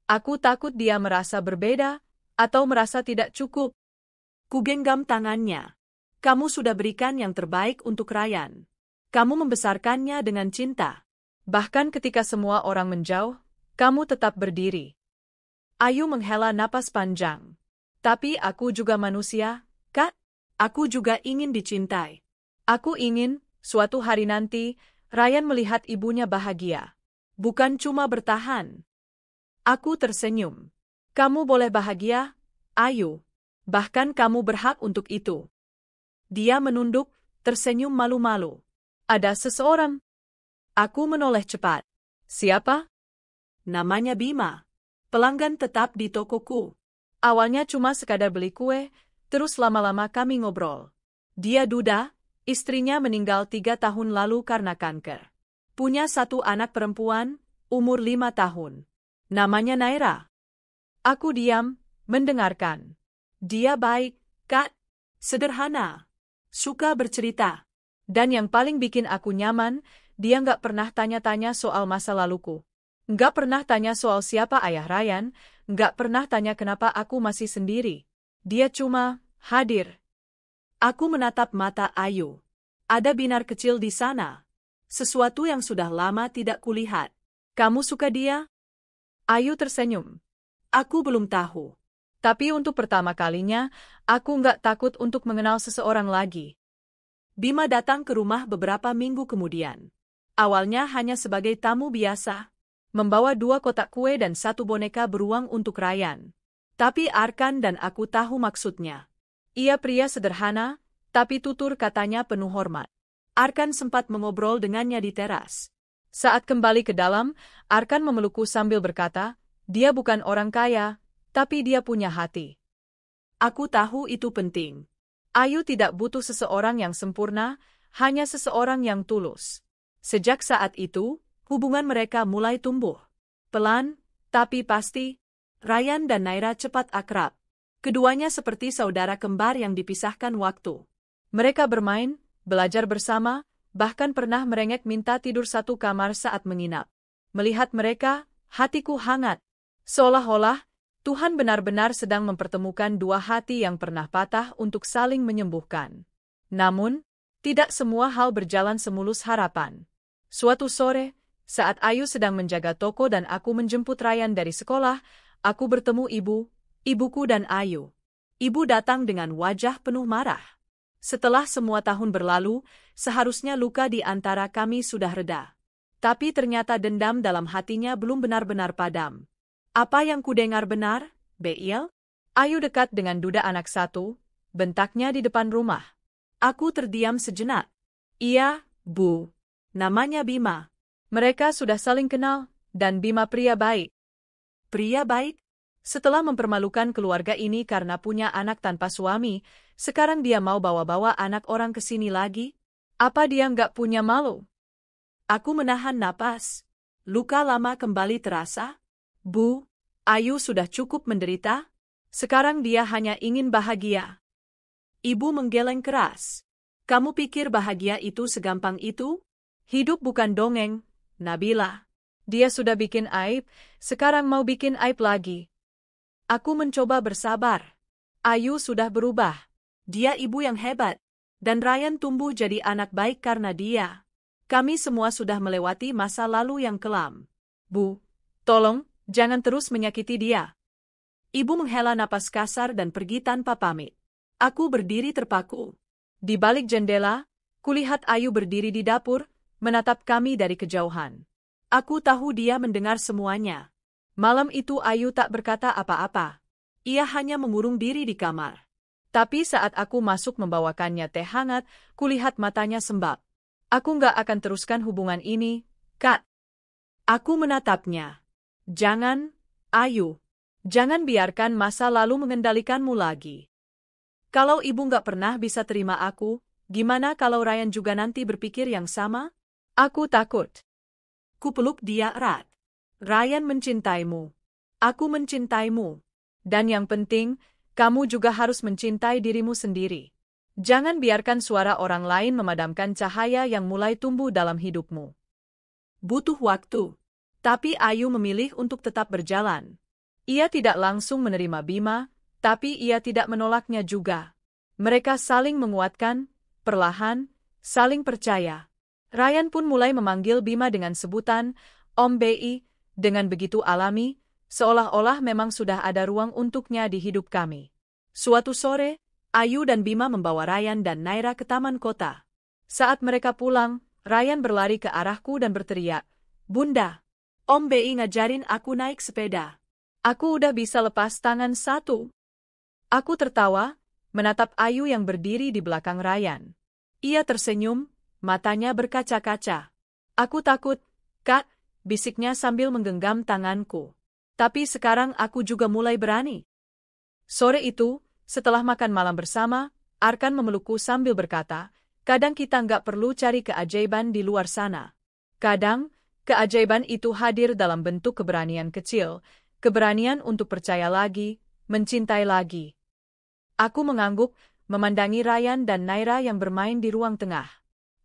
Aku takut dia merasa berbeda, atau merasa tidak cukup. Kugenggam tangannya. Kamu sudah berikan yang terbaik untuk Ryan. Kamu membesarkannya dengan cinta. Bahkan ketika semua orang menjauh, kamu tetap berdiri. Ayu menghela napas panjang. Tapi aku juga manusia, Kak. Aku juga ingin dicintai. Aku ingin, suatu hari nanti, Ryan melihat ibunya bahagia. Bukan cuma bertahan. Aku tersenyum. Kamu boleh bahagia, Ayu. Bahkan kamu berhak untuk itu. Dia menunduk, tersenyum malu-malu. Ada seseorang. Aku menoleh cepat. Siapa? Namanya Bima. Pelanggan tetap di tokoku. Awalnya cuma sekadar beli kue, terus lama-lama kami ngobrol. Dia duda, istrinya meninggal 3 tahun lalu karena kanker. Punya 1 anak perempuan, umur 5 tahun. Namanya Naira. Aku diam, mendengarkan. Dia baik, Kak. Sederhana. Suka bercerita. Dan yang paling bikin aku nyaman, dia nggak pernah tanya-tanya soal masa laluku. Nggak pernah tanya soal siapa ayah Ryan, nggak pernah tanya kenapa aku masih sendiri. Dia cuma hadir. Aku menatap mata Ayu. Ada binar kecil di sana. Sesuatu yang sudah lama tidak kulihat. Kamu suka dia? Ayu tersenyum. Aku belum tahu. Tapi untuk pertama kalinya, aku nggak takut untuk mengenal seseorang lagi. Bima datang ke rumah beberapa minggu kemudian. Awalnya hanya sebagai tamu biasa. Membawa 2 kotak kue dan 1 boneka beruang untuk Ryan. Tapi Arkan dan aku tahu maksudnya. Ia pria sederhana, tapi tutur katanya penuh hormat. Arkan sempat mengobrol dengannya di teras. Saat kembali ke dalam, Arkan memelukku sambil berkata, dia bukan orang kaya, tapi dia punya hati. Aku tahu itu penting. Ayu tidak butuh seseorang yang sempurna, hanya seseorang yang tulus. Sejak saat itu, hubungan mereka mulai tumbuh. Pelan, tapi pasti. Ryan dan Naira cepat akrab. Keduanya seperti saudara kembar yang dipisahkan waktu. Mereka bermain, belajar bersama, bahkan pernah merengek minta tidur satu kamar saat menginap. Melihat mereka, hatiku hangat. Seolah-olah, Tuhan benar-benar sedang mempertemukan 2 hati yang pernah patah untuk saling menyembuhkan. Namun, tidak semua hal berjalan semulus harapan. Suatu sore, saat Ayu sedang menjaga toko dan aku menjemput Ryan dari sekolah, aku bertemu ibuku dan Ayu. Ibu datang dengan wajah penuh marah. Setelah semua tahun berlalu, seharusnya luka di antara kami sudah reda. Tapi ternyata dendam dalam hatinya belum benar-benar padam. Apa yang kudengar benar, Beil? Ayu dekat dengan duda anak satu, bentaknya di depan rumah. Aku terdiam sejenak. Iya, Bu. Namanya Bima. Mereka sudah saling kenal, dan Bima pria baik. Pria baik? Setelah mempermalukan keluarga ini karena punya anak tanpa suami, sekarang dia mau bawa-bawa anak orang ke sini lagi? Apa dia nggak punya malu? Aku menahan napas. Luka lama kembali terasa. Bu, Ayu sudah cukup menderita. Sekarang dia hanya ingin bahagia. Ibu menggeleng keras. Kamu pikir bahagia itu segampang itu? Hidup bukan dongeng, Nabila. Dia sudah bikin aib, sekarang mau bikin aib lagi. Aku mencoba bersabar. Ayu sudah berubah. Dia ibu yang hebat. Dan Ryan tumbuh jadi anak baik karena dia. Kami semua sudah melewati masa lalu yang kelam. Bu, tolong, jangan terus menyakiti dia. Ibu menghela napas kasar dan pergi tanpa pamit. Aku berdiri terpaku. Di balik jendela, kulihat Ayu berdiri di dapur, menatap kami dari kejauhan. Aku tahu dia mendengar semuanya. Malam itu Ayu tak berkata apa-apa. Ia hanya mengurung diri di kamar. Tapi saat aku masuk membawakannya teh hangat, kulihat matanya sembab. Aku nggak akan teruskan hubungan ini, Kak. Aku menatapnya. Jangan, Ayu. Jangan biarkan masa lalu mengendalikanmu lagi. Kalau ibu nggak pernah bisa terima aku, gimana kalau Ryan juga nanti berpikir yang sama? Aku takut. Kupeluk dia erat. Ryan mencintaimu. Aku mencintaimu. Dan yang penting, kamu juga harus mencintai dirimu sendiri. Jangan biarkan suara orang lain memadamkan cahaya yang mulai tumbuh dalam hidupmu. Butuh waktu. Tapi Ayu memilih untuk tetap berjalan. Ia tidak langsung menerima Bima, tapi ia tidak menolaknya juga. Mereka saling menguatkan, perlahan, saling percaya. Ryan pun mulai memanggil Bima dengan sebutan Om Bi, dengan begitu alami, seolah-olah memang sudah ada ruang untuknya di hidup kami. Suatu sore, Ayu dan Bima membawa Ryan dan Naira ke taman kota. Saat mereka pulang, Ryan berlari ke arahku dan berteriak, "Bunda, Om Bi ngajarin aku naik sepeda. Aku udah bisa lepas tangan satu." Aku tertawa, menatap Ayu yang berdiri di belakang Ryan. Ia tersenyum, matanya berkaca-kaca. "Aku takut, Kak," bisiknya sambil menggenggam tanganku. "Tapi sekarang aku juga mulai berani." Sore itu, setelah makan malam bersama, Arkan memelukku sambil berkata, "Kadang kita nggak perlu cari keajaiban di luar sana. Kadang, keajaiban itu hadir dalam bentuk keberanian kecil, keberanian untuk percaya lagi, mencintai lagi." Aku mengangguk, memandangi Ryan dan Naira yang bermain di ruang tengah.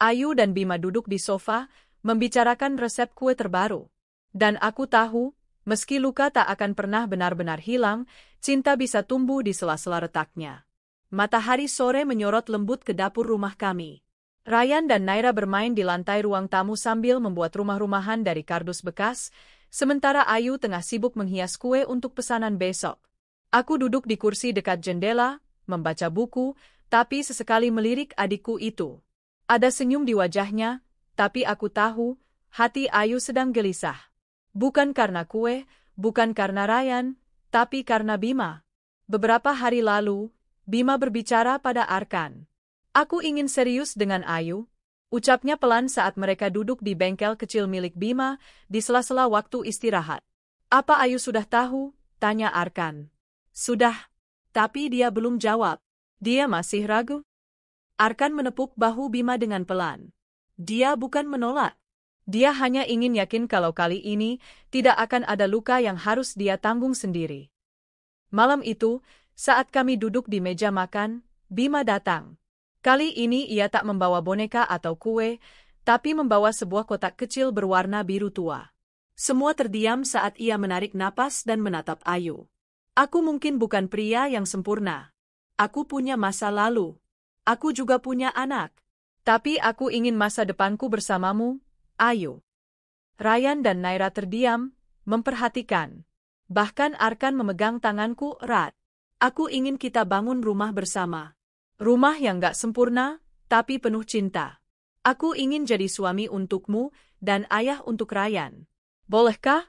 Ayu dan Bima duduk di sofa, membicarakan resep kue terbaru. Dan aku tahu, meski luka tak akan pernah benar-benar hilang, cinta bisa tumbuh di sela-sela retaknya. Matahari sore menyorot lembut ke dapur rumah kami. Ryan dan Naira bermain di lantai ruang tamu sambil membuat rumah-rumahan dari kardus bekas, sementara Ayu tengah sibuk menghias kue untuk pesanan besok. Aku duduk di kursi dekat jendela, membaca buku, tapi sesekali melirik adikku itu. Ada senyum di wajahnya, tapi aku tahu, hati Ayu sedang gelisah. Bukan karena kue, bukan karena Ryan, tapi karena Bima. Beberapa hari lalu, Bima berbicara pada Arkan. "Aku ingin serius dengan Ayu," ucapnya pelan saat mereka duduk di bengkel kecil milik Bima di sela-sela waktu istirahat. "Apa Ayu sudah tahu?" tanya Arkan. "Sudah." Tapi dia belum jawab. Dia masih ragu. Arkan menepuk bahu Bima dengan pelan. Dia bukan menolak. Dia hanya ingin yakin kalau kali ini tidak akan ada luka yang harus dia tanggung sendiri. Malam itu, saat kami duduk di meja makan, Bima datang. Kali ini ia tak membawa boneka atau kue, tapi membawa sebuah kotak kecil berwarna biru tua. Semua terdiam saat ia menarik napas dan menatap Ayu. "Aku mungkin bukan pria yang sempurna. Aku punya masa lalu. Aku juga punya anak. Tapi aku ingin masa depanku bersamamu, Ayu." Ryan dan Naira terdiam, memperhatikan. Bahkan Arkan memegang tanganku erat. "Aku ingin kita bangun rumah bersama." Rumah yang gak sempurna, tapi penuh cinta. Aku ingin jadi suami untukmu dan ayah untuk Ryan. Bolehkah?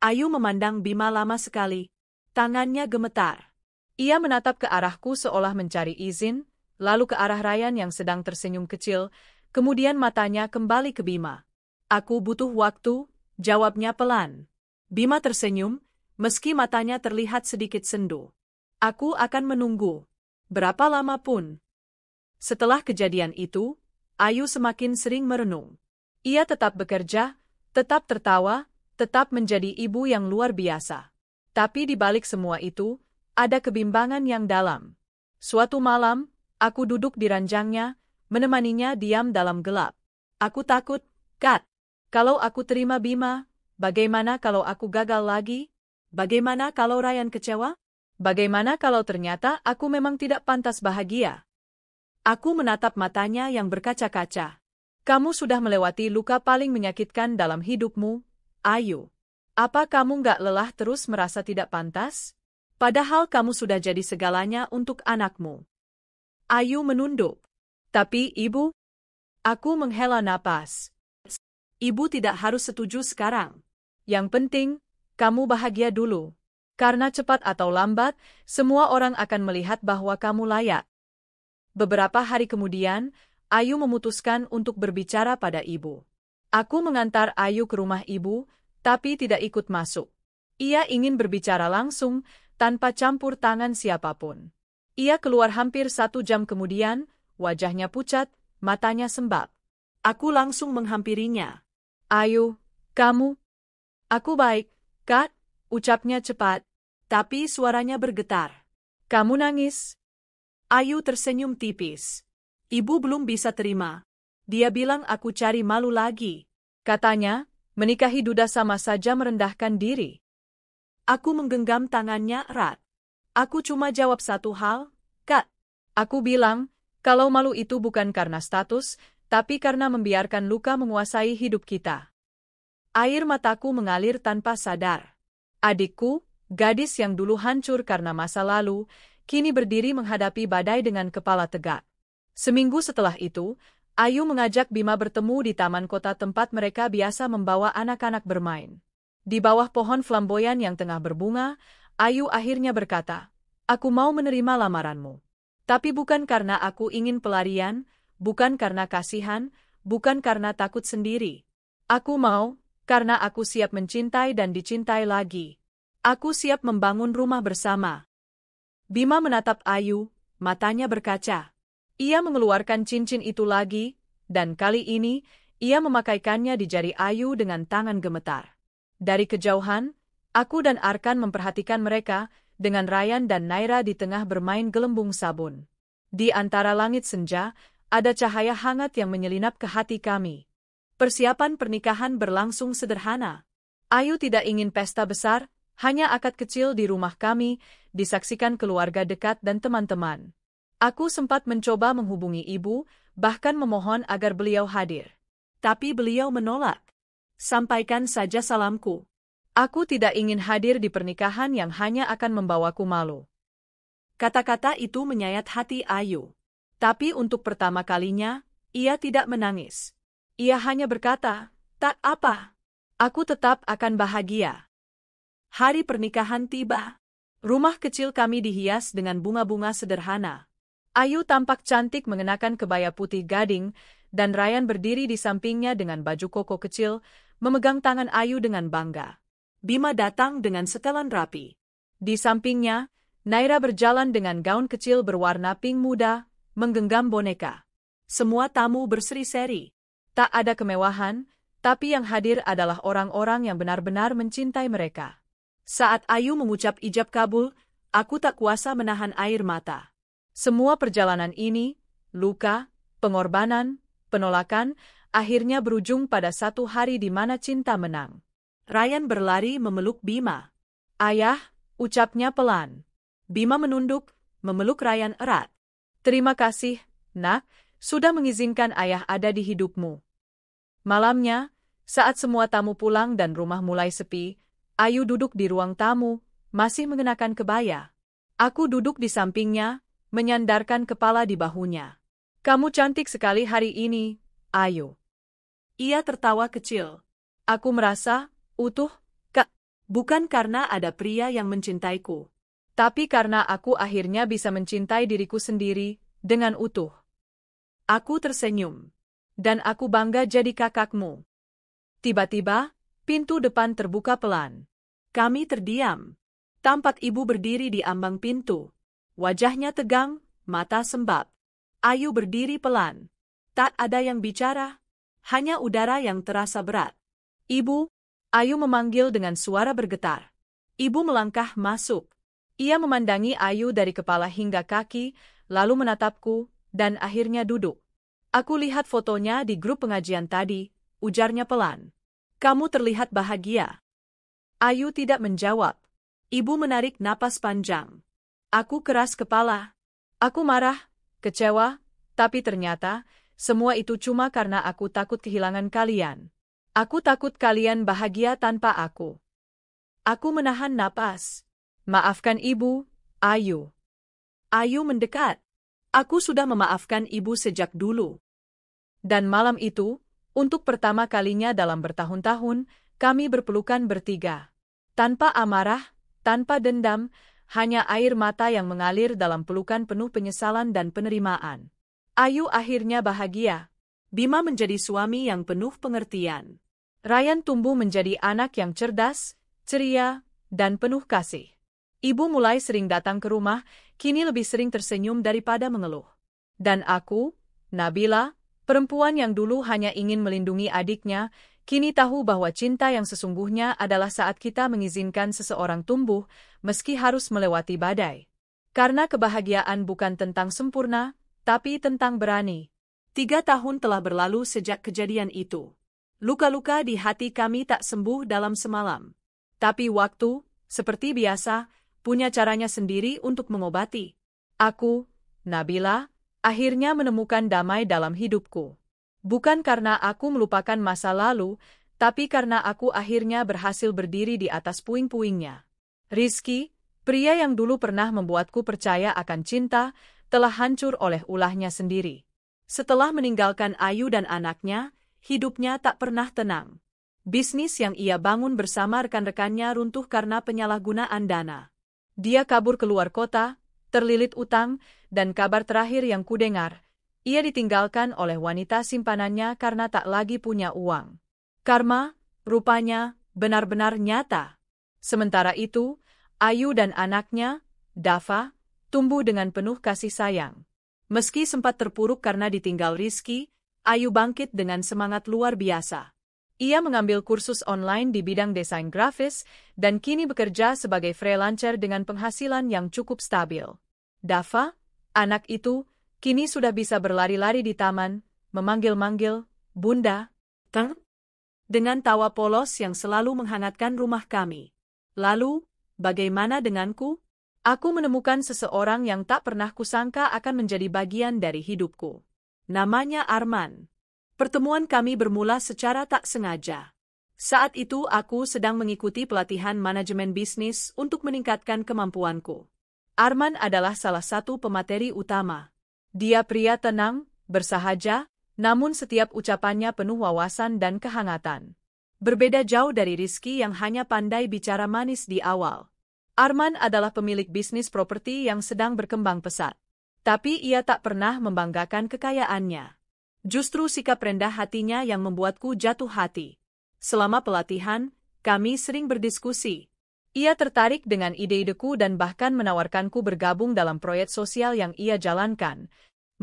Ayu memandang Bima lama sekali. Tangannya gemetar. Ia menatap ke arahku seolah mencari izin, lalu ke arah Ryan yang sedang tersenyum kecil, kemudian matanya kembali ke Bima. Aku butuh waktu, jawabnya pelan. Bima tersenyum, meski matanya terlihat sedikit sendu. Aku akan menunggu. Berapa lama pun. Setelah kejadian itu, Ayu semakin sering merenung. Ia tetap bekerja, tetap tertawa, tetap menjadi ibu yang luar biasa. Tapi di balik semua itu, ada kebimbangan yang dalam. Suatu malam, aku duduk di ranjangnya, menemaninya diam dalam gelap. Aku takut, Kat. Kalau aku terima Bima, bagaimana kalau aku gagal lagi? Bagaimana kalau Ryan kecewa? Bagaimana kalau ternyata aku memang tidak pantas bahagia? Aku menatap matanya yang berkaca-kaca. Kamu sudah melewati luka paling menyakitkan dalam hidupmu, Ayu. Apa kamu gak lelah terus merasa tidak pantas? Padahal kamu sudah jadi segalanya untuk anakmu. Ayu menunduk. Tapi ibu, aku menghela napas. Ibu tidak harus setuju sekarang. Yang penting, kamu bahagia dulu. Karena cepat atau lambat, semua orang akan melihat bahwa kamu layak. Beberapa hari kemudian, Ayu memutuskan untuk berbicara pada ibu. Aku mengantar Ayu ke rumah ibu, tapi tidak ikut masuk. Ia ingin berbicara langsung, tanpa campur tangan siapapun. Ia keluar hampir 1 jam kemudian, wajahnya pucat, matanya sembab. Aku langsung menghampirinya. Ayu, kamu? Aku baik, Kat, ucapnya cepat, tapi suaranya bergetar. Kamu nangis? Ayu tersenyum tipis. Ibu belum bisa terima. Dia bilang aku cari malu lagi. Katanya, menikahi duda sama saja merendahkan diri. Aku menggenggam tangannya erat. Aku cuma jawab satu hal, Kat. Aku bilang, kalau malu itu bukan karena status, tapi karena membiarkan luka menguasai hidup kita. Air mataku mengalir tanpa sadar. Adikku, gadis yang dulu hancur karena masa lalu, kini berdiri menghadapi badai dengan kepala tegak. Seminggu setelah itu, Ayu mengajak Bima bertemu di taman kota tempat mereka biasa membawa anak-anak bermain. Di bawah pohon flamboyan yang tengah berbunga, Ayu akhirnya berkata, "Aku mau menerima lamaranmu. Tapi bukan karena aku ingin pelarian, bukan karena kasihan, bukan karena takut sendiri. Aku mau, karena aku siap mencintai dan dicintai lagi. Aku siap membangun rumah bersama." Bima menatap Ayu, matanya berkaca. Ia mengeluarkan cincin itu lagi, dan kali ini, ia memakaikannya di jari Ayu dengan tangan gemetar. Dari kejauhan, aku dan Arkan memperhatikan mereka, dengan Ryan dan Naira di tengah bermain gelembung sabun. Di antara langit senja, ada cahaya hangat yang menyelinap ke hati kami. Persiapan pernikahan berlangsung sederhana. Ayu tidak ingin pesta besar, hanya akad kecil di rumah kami, disaksikan keluarga dekat dan teman-teman. Aku sempat mencoba menghubungi ibu, bahkan memohon agar beliau hadir. Tapi beliau menolak. Sampaikan saja salamku. Aku tidak ingin hadir di pernikahan yang hanya akan membawaku malu. Kata-kata itu menyayat hati Ayu. Tapi untuk pertama kalinya, ia tidak menangis. Ia hanya berkata, "Tak apa. Aku tetap akan bahagia." Hari pernikahan tiba. Rumah kecil kami dihias dengan bunga-bunga sederhana. Ayu tampak cantik mengenakan kebaya putih gading, dan Ryan berdiri di sampingnya dengan baju koko kecil, memegang tangan Ayu dengan bangga. Bima datang dengan setelan rapi. Di sampingnya, Naira berjalan dengan gaun kecil berwarna pink muda, menggenggam boneka. Semua tamu berseri-seri. Tak ada kemewahan, tapi yang hadir adalah orang-orang yang benar-benar mencintai mereka. Saat Ayu mengucap ijab kabul, aku tak kuasa menahan air mata. Semua perjalanan ini, luka, pengorbanan, penolakan, akhirnya berujung pada satu hari di mana cinta menang. Ryan berlari memeluk Bima. "Ayah," ucapnya pelan. Bima menunduk, memeluk Ryan erat. "Terima kasih, Nak, sudah mengizinkan ayah ada di hidupmu." Malamnya, saat semua tamu pulang dan rumah mulai sepi, Ayu duduk di ruang tamu, masih mengenakan kebaya. Aku duduk di sampingnya, menyandarkan kepala di bahunya. Kamu cantik sekali hari ini, Ayu. Ia tertawa kecil. Aku merasa utuh, Kak. Bukan karena ada pria yang mencintaiku, tapi karena aku akhirnya bisa mencintai diriku sendiri dengan utuh. Aku tersenyum. Dan aku bangga jadi kakakmu. Tiba-tiba, pintu depan terbuka pelan. Kami terdiam. Tampak ibu berdiri di ambang pintu. Wajahnya tegang, mata sembab. Ayu berdiri pelan. Tak ada yang bicara. Hanya udara yang terasa berat. Ibu, Ayu memanggil dengan suara bergetar. Ibu melangkah masuk. Ia memandangi Ayu dari kepala hingga kaki, lalu menatapku, dan akhirnya duduk. Aku lihat fotonya di grup pengajian tadi, ujarnya pelan. Kamu terlihat bahagia. Ayu tidak menjawab. Ibu menarik napas panjang. Aku keras kepala. Aku marah, kecewa, tapi ternyata, semua itu cuma karena aku takut kehilangan kalian. Aku takut kalian bahagia tanpa aku. Aku menahan napas. Maafkan ibu, Ayu. Ayu mendekat. Aku sudah memaafkan ibu sejak dulu. Dan malam itu, untuk pertama kalinya dalam bertahun-tahun, kami berpelukan bertiga. Tanpa amarah, tanpa dendam, hanya air mata yang mengalir dalam pelukan penuh penyesalan dan penerimaan. Ayu akhirnya bahagia. Bima menjadi suami yang penuh pengertian. Ryan tumbuh menjadi anak yang cerdas, ceria, dan penuh kasih. Ibu mulai sering datang ke rumah, kini lebih sering tersenyum daripada mengeluh. Dan aku, Nabila, perempuan yang dulu hanya ingin melindungi adiknya, kini tahu bahwa cinta yang sesungguhnya adalah saat kita mengizinkan seseorang tumbuh, meski harus melewati badai. Karena kebahagiaan bukan tentang sempurna, tapi tentang berani. 3 tahun telah berlalu sejak kejadian itu. Luka-luka di hati kami tak sembuh dalam semalam. Tapi waktu, seperti biasa, punya caranya sendiri untuk mengobati. Aku, Nabila, akhirnya menemukan damai dalam hidupku. Bukan karena aku melupakan masa lalu, tapi karena aku akhirnya berhasil berdiri di atas puing-puingnya. Rizky, pria yang dulu pernah membuatku percaya akan cinta, telah hancur oleh ulahnya sendiri. Setelah meninggalkan Ayu dan anaknya, hidupnya tak pernah tenang. Bisnis yang ia bangun bersama rekan-rekannya runtuh karena penyalahgunaan dana. Dia kabur keluar kota, terlilit utang, dan kabar terakhir yang kudengar, ia ditinggalkan oleh wanita simpanannya karena tak lagi punya uang. Karma, rupanya, benar-benar nyata. Sementara itu, Ayu dan anaknya, Dava, tumbuh dengan penuh kasih sayang. Meski sempat terpuruk karena ditinggal Rizky, Ayu bangkit dengan semangat luar biasa. Ia mengambil kursus online di bidang desain grafis dan kini bekerja sebagai freelancer dengan penghasilan yang cukup stabil. Dava, anak itu, kini sudah bisa berlari-lari di taman, memanggil-manggil, Bunda, Teng? Dengan tawa polos yang selalu menghangatkan rumah kami. Lalu, bagaimana denganku? Aku menemukan seseorang yang tak pernah kusangka akan menjadi bagian dari hidupku. Namanya Arman. Pertemuan kami bermula secara tak sengaja. Saat itu aku sedang mengikuti pelatihan manajemen bisnis untuk meningkatkan kemampuanku. Arman adalah salah satu pemateri utama. Dia pria tenang, bersahaja, namun setiap ucapannya penuh wawasan dan kehangatan. Berbeda jauh dari Rizky yang hanya pandai bicara manis di awal. Arman adalah pemilik bisnis properti yang sedang berkembang pesat. Tapi ia tak pernah membanggakan kekayaannya. Justru sikap rendah hatinya yang membuatku jatuh hati. Selama pelatihan, kami sering berdiskusi. Ia tertarik dengan ide-ideku dan bahkan menawarkanku bergabung dalam proyek sosial yang ia jalankan,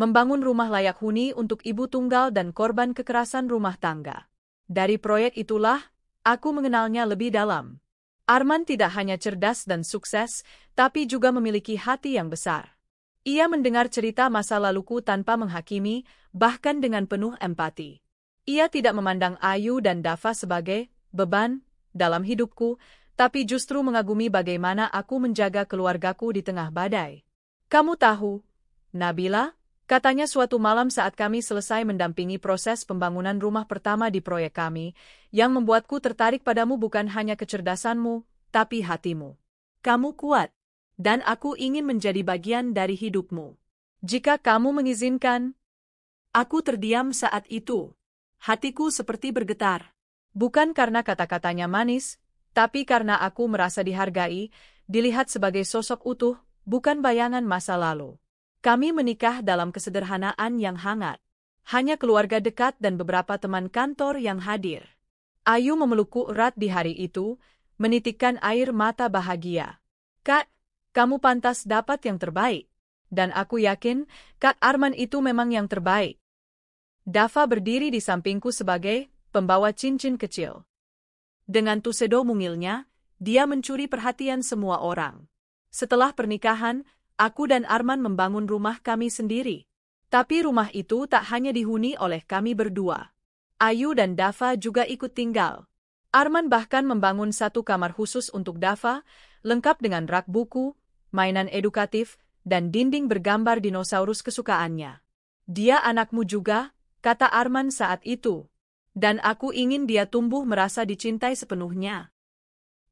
membangun rumah layak huni untuk ibu tunggal dan korban kekerasan rumah tangga. Dari proyek itulah, aku mengenalnya lebih dalam. Arman tidak hanya cerdas dan sukses, tapi juga memiliki hati yang besar. Ia mendengar cerita masa laluku tanpa menghakimi, bahkan dengan penuh empati. Ia tidak memandang Ayu dan Dava sebagai beban dalam hidupku, tapi justru mengagumi bagaimana aku menjaga keluargaku di tengah badai. Kamu tahu, Nabila, katanya suatu malam saat kami selesai mendampingi proses pembangunan rumah pertama di proyek kami, yang membuatku tertarik padamu bukan hanya kecerdasanmu, tapi hatimu. Kamu kuat. Dan aku ingin menjadi bagian dari hidupmu. Jika kamu mengizinkan. Aku terdiam saat itu. Hatiku seperti bergetar. Bukan karena kata-katanya manis, tapi karena aku merasa dihargai, dilihat sebagai sosok utuh, bukan bayangan masa lalu. Kami menikah dalam kesederhanaan yang hangat. Hanya keluarga dekat dan beberapa teman kantor yang hadir. Ayu memelukku erat di hari itu, menitikkan air mata bahagia. Kak, kamu pantas dapat yang terbaik. Dan aku yakin, Kak Arman itu memang yang terbaik. Dava berdiri di sampingku sebagai pembawa cincin kecil. Dengan tusedo mungilnya, dia mencuri perhatian semua orang. Setelah pernikahan, aku dan Arman membangun rumah kami sendiri. Tapi rumah itu tak hanya dihuni oleh kami berdua. Ayu dan Dava juga ikut tinggal. Arman bahkan membangun satu kamar khusus untuk Dava, lengkap dengan rak buku, mainan edukatif, dan dinding bergambar dinosaurus kesukaannya. Dia anakmu juga, kata Arman saat itu. Dan aku ingin dia tumbuh merasa dicintai sepenuhnya.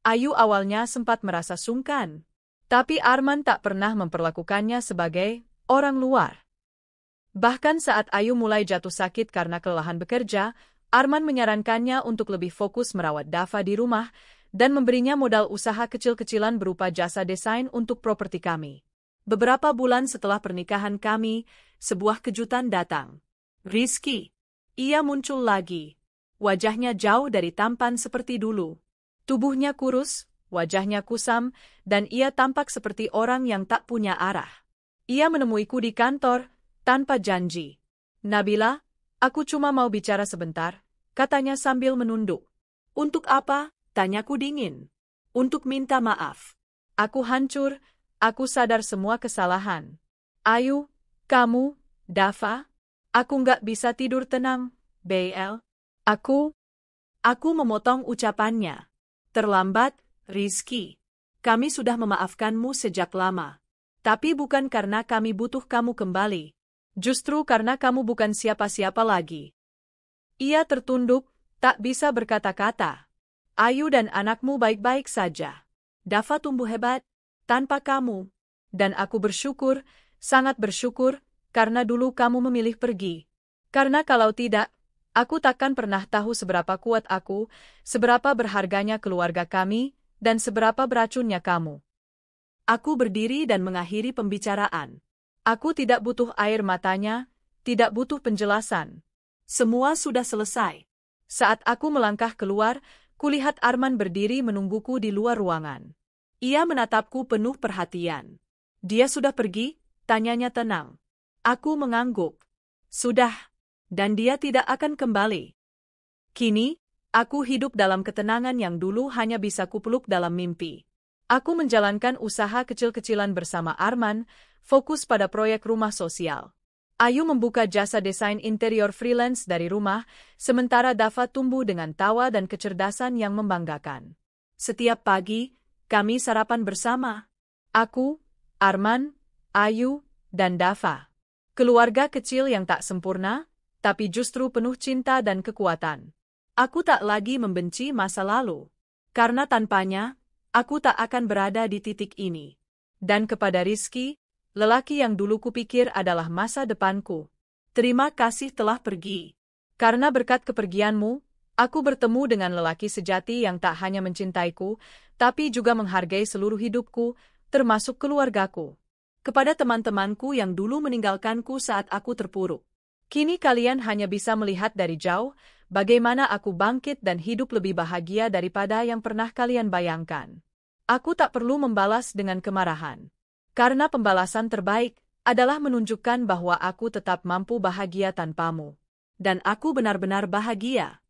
Ayu awalnya sempat merasa sungkan. Tapi Arman tak pernah memperlakukannya sebagai orang luar. Bahkan saat Ayu mulai jatuh sakit karena kelelahan bekerja, Arman menyarankannya untuk lebih fokus merawat Dava di rumah dan memberinya modal usaha kecil-kecilan berupa jasa desain untuk properti kami. Beberapa bulan setelah pernikahan kami, sebuah kejutan datang. Rizky. Ia muncul lagi. Wajahnya jauh dari tampan seperti dulu. Tubuhnya kurus, wajahnya kusam, dan ia tampak seperti orang yang tak punya arah. Ia menemuiku di kantor, tanpa janji. Nabila, aku cuma mau bicara sebentar, katanya sambil menunduk. Untuk apa? Tanyaku dingin. Untuk minta maaf. Aku hancur, aku sadar semua kesalahan. Ayu, kamu, Dava, aku nggak bisa tidur tenang, BL. Aku memotong ucapannya. Terlambat, Rizky. Kami sudah memaafkanmu sejak lama. Tapi bukan karena kami butuh kamu kembali. Justru karena kamu bukan siapa-siapa lagi. Ia tertunduk, tak bisa berkata-kata. Ayu dan anakmu baik-baik saja. Dava tumbuh hebat, tanpa kamu. Dan aku bersyukur, sangat bersyukur, karena dulu kamu memilih pergi. Karena kalau tidak, aku takkan pernah tahu seberapa kuat aku, seberapa berharganya keluarga kami, dan seberapa beracunnya kamu. Aku berdiri dan mengakhiri pembicaraan. Aku tidak butuh air matanya, tidak butuh penjelasan. Semua sudah selesai. Saat aku melangkah keluar, kulihat Arman berdiri menungguku di luar ruangan. Ia menatapku penuh perhatian. Dia sudah pergi? Tanyanya tenang. Aku mengangguk. Sudah. Dan dia tidak akan kembali. Kini, aku hidup dalam ketenangan yang dulu hanya bisa kupeluk dalam mimpi. Aku menjalankan usaha kecil-kecilan bersama Arman, fokus pada proyek rumah sosial. Ayu membuka jasa desain interior freelance dari rumah, sementara Dava tumbuh dengan tawa dan kecerdasan yang membanggakan. Setiap pagi, kami sarapan bersama. Aku, Arman, Ayu, dan Dava. Keluarga kecil yang tak sempurna, tapi justru penuh cinta dan kekuatan. Aku tak lagi membenci masa lalu. Karena tanpanya, aku tak akan berada di titik ini. Dan kepada Rizky, lelaki yang dulu kupikir adalah masa depanku. Terima kasih telah pergi. Karena berkat kepergianmu, aku bertemu dengan lelaki sejati yang tak hanya mencintaiku, tapi juga menghargai seluruh hidupku, termasuk keluargaku. Kepada teman-temanku yang dulu meninggalkanku saat aku terpuruk. Kini kalian hanya bisa melihat dari jauh, bagaimana aku bangkit dan hidup lebih bahagia daripada yang pernah kalian bayangkan. Aku tak perlu membalas dengan kemarahan. Karena pembalasan terbaik adalah menunjukkan bahwa aku tetap mampu bahagia tanpamu. Dan aku benar-benar bahagia.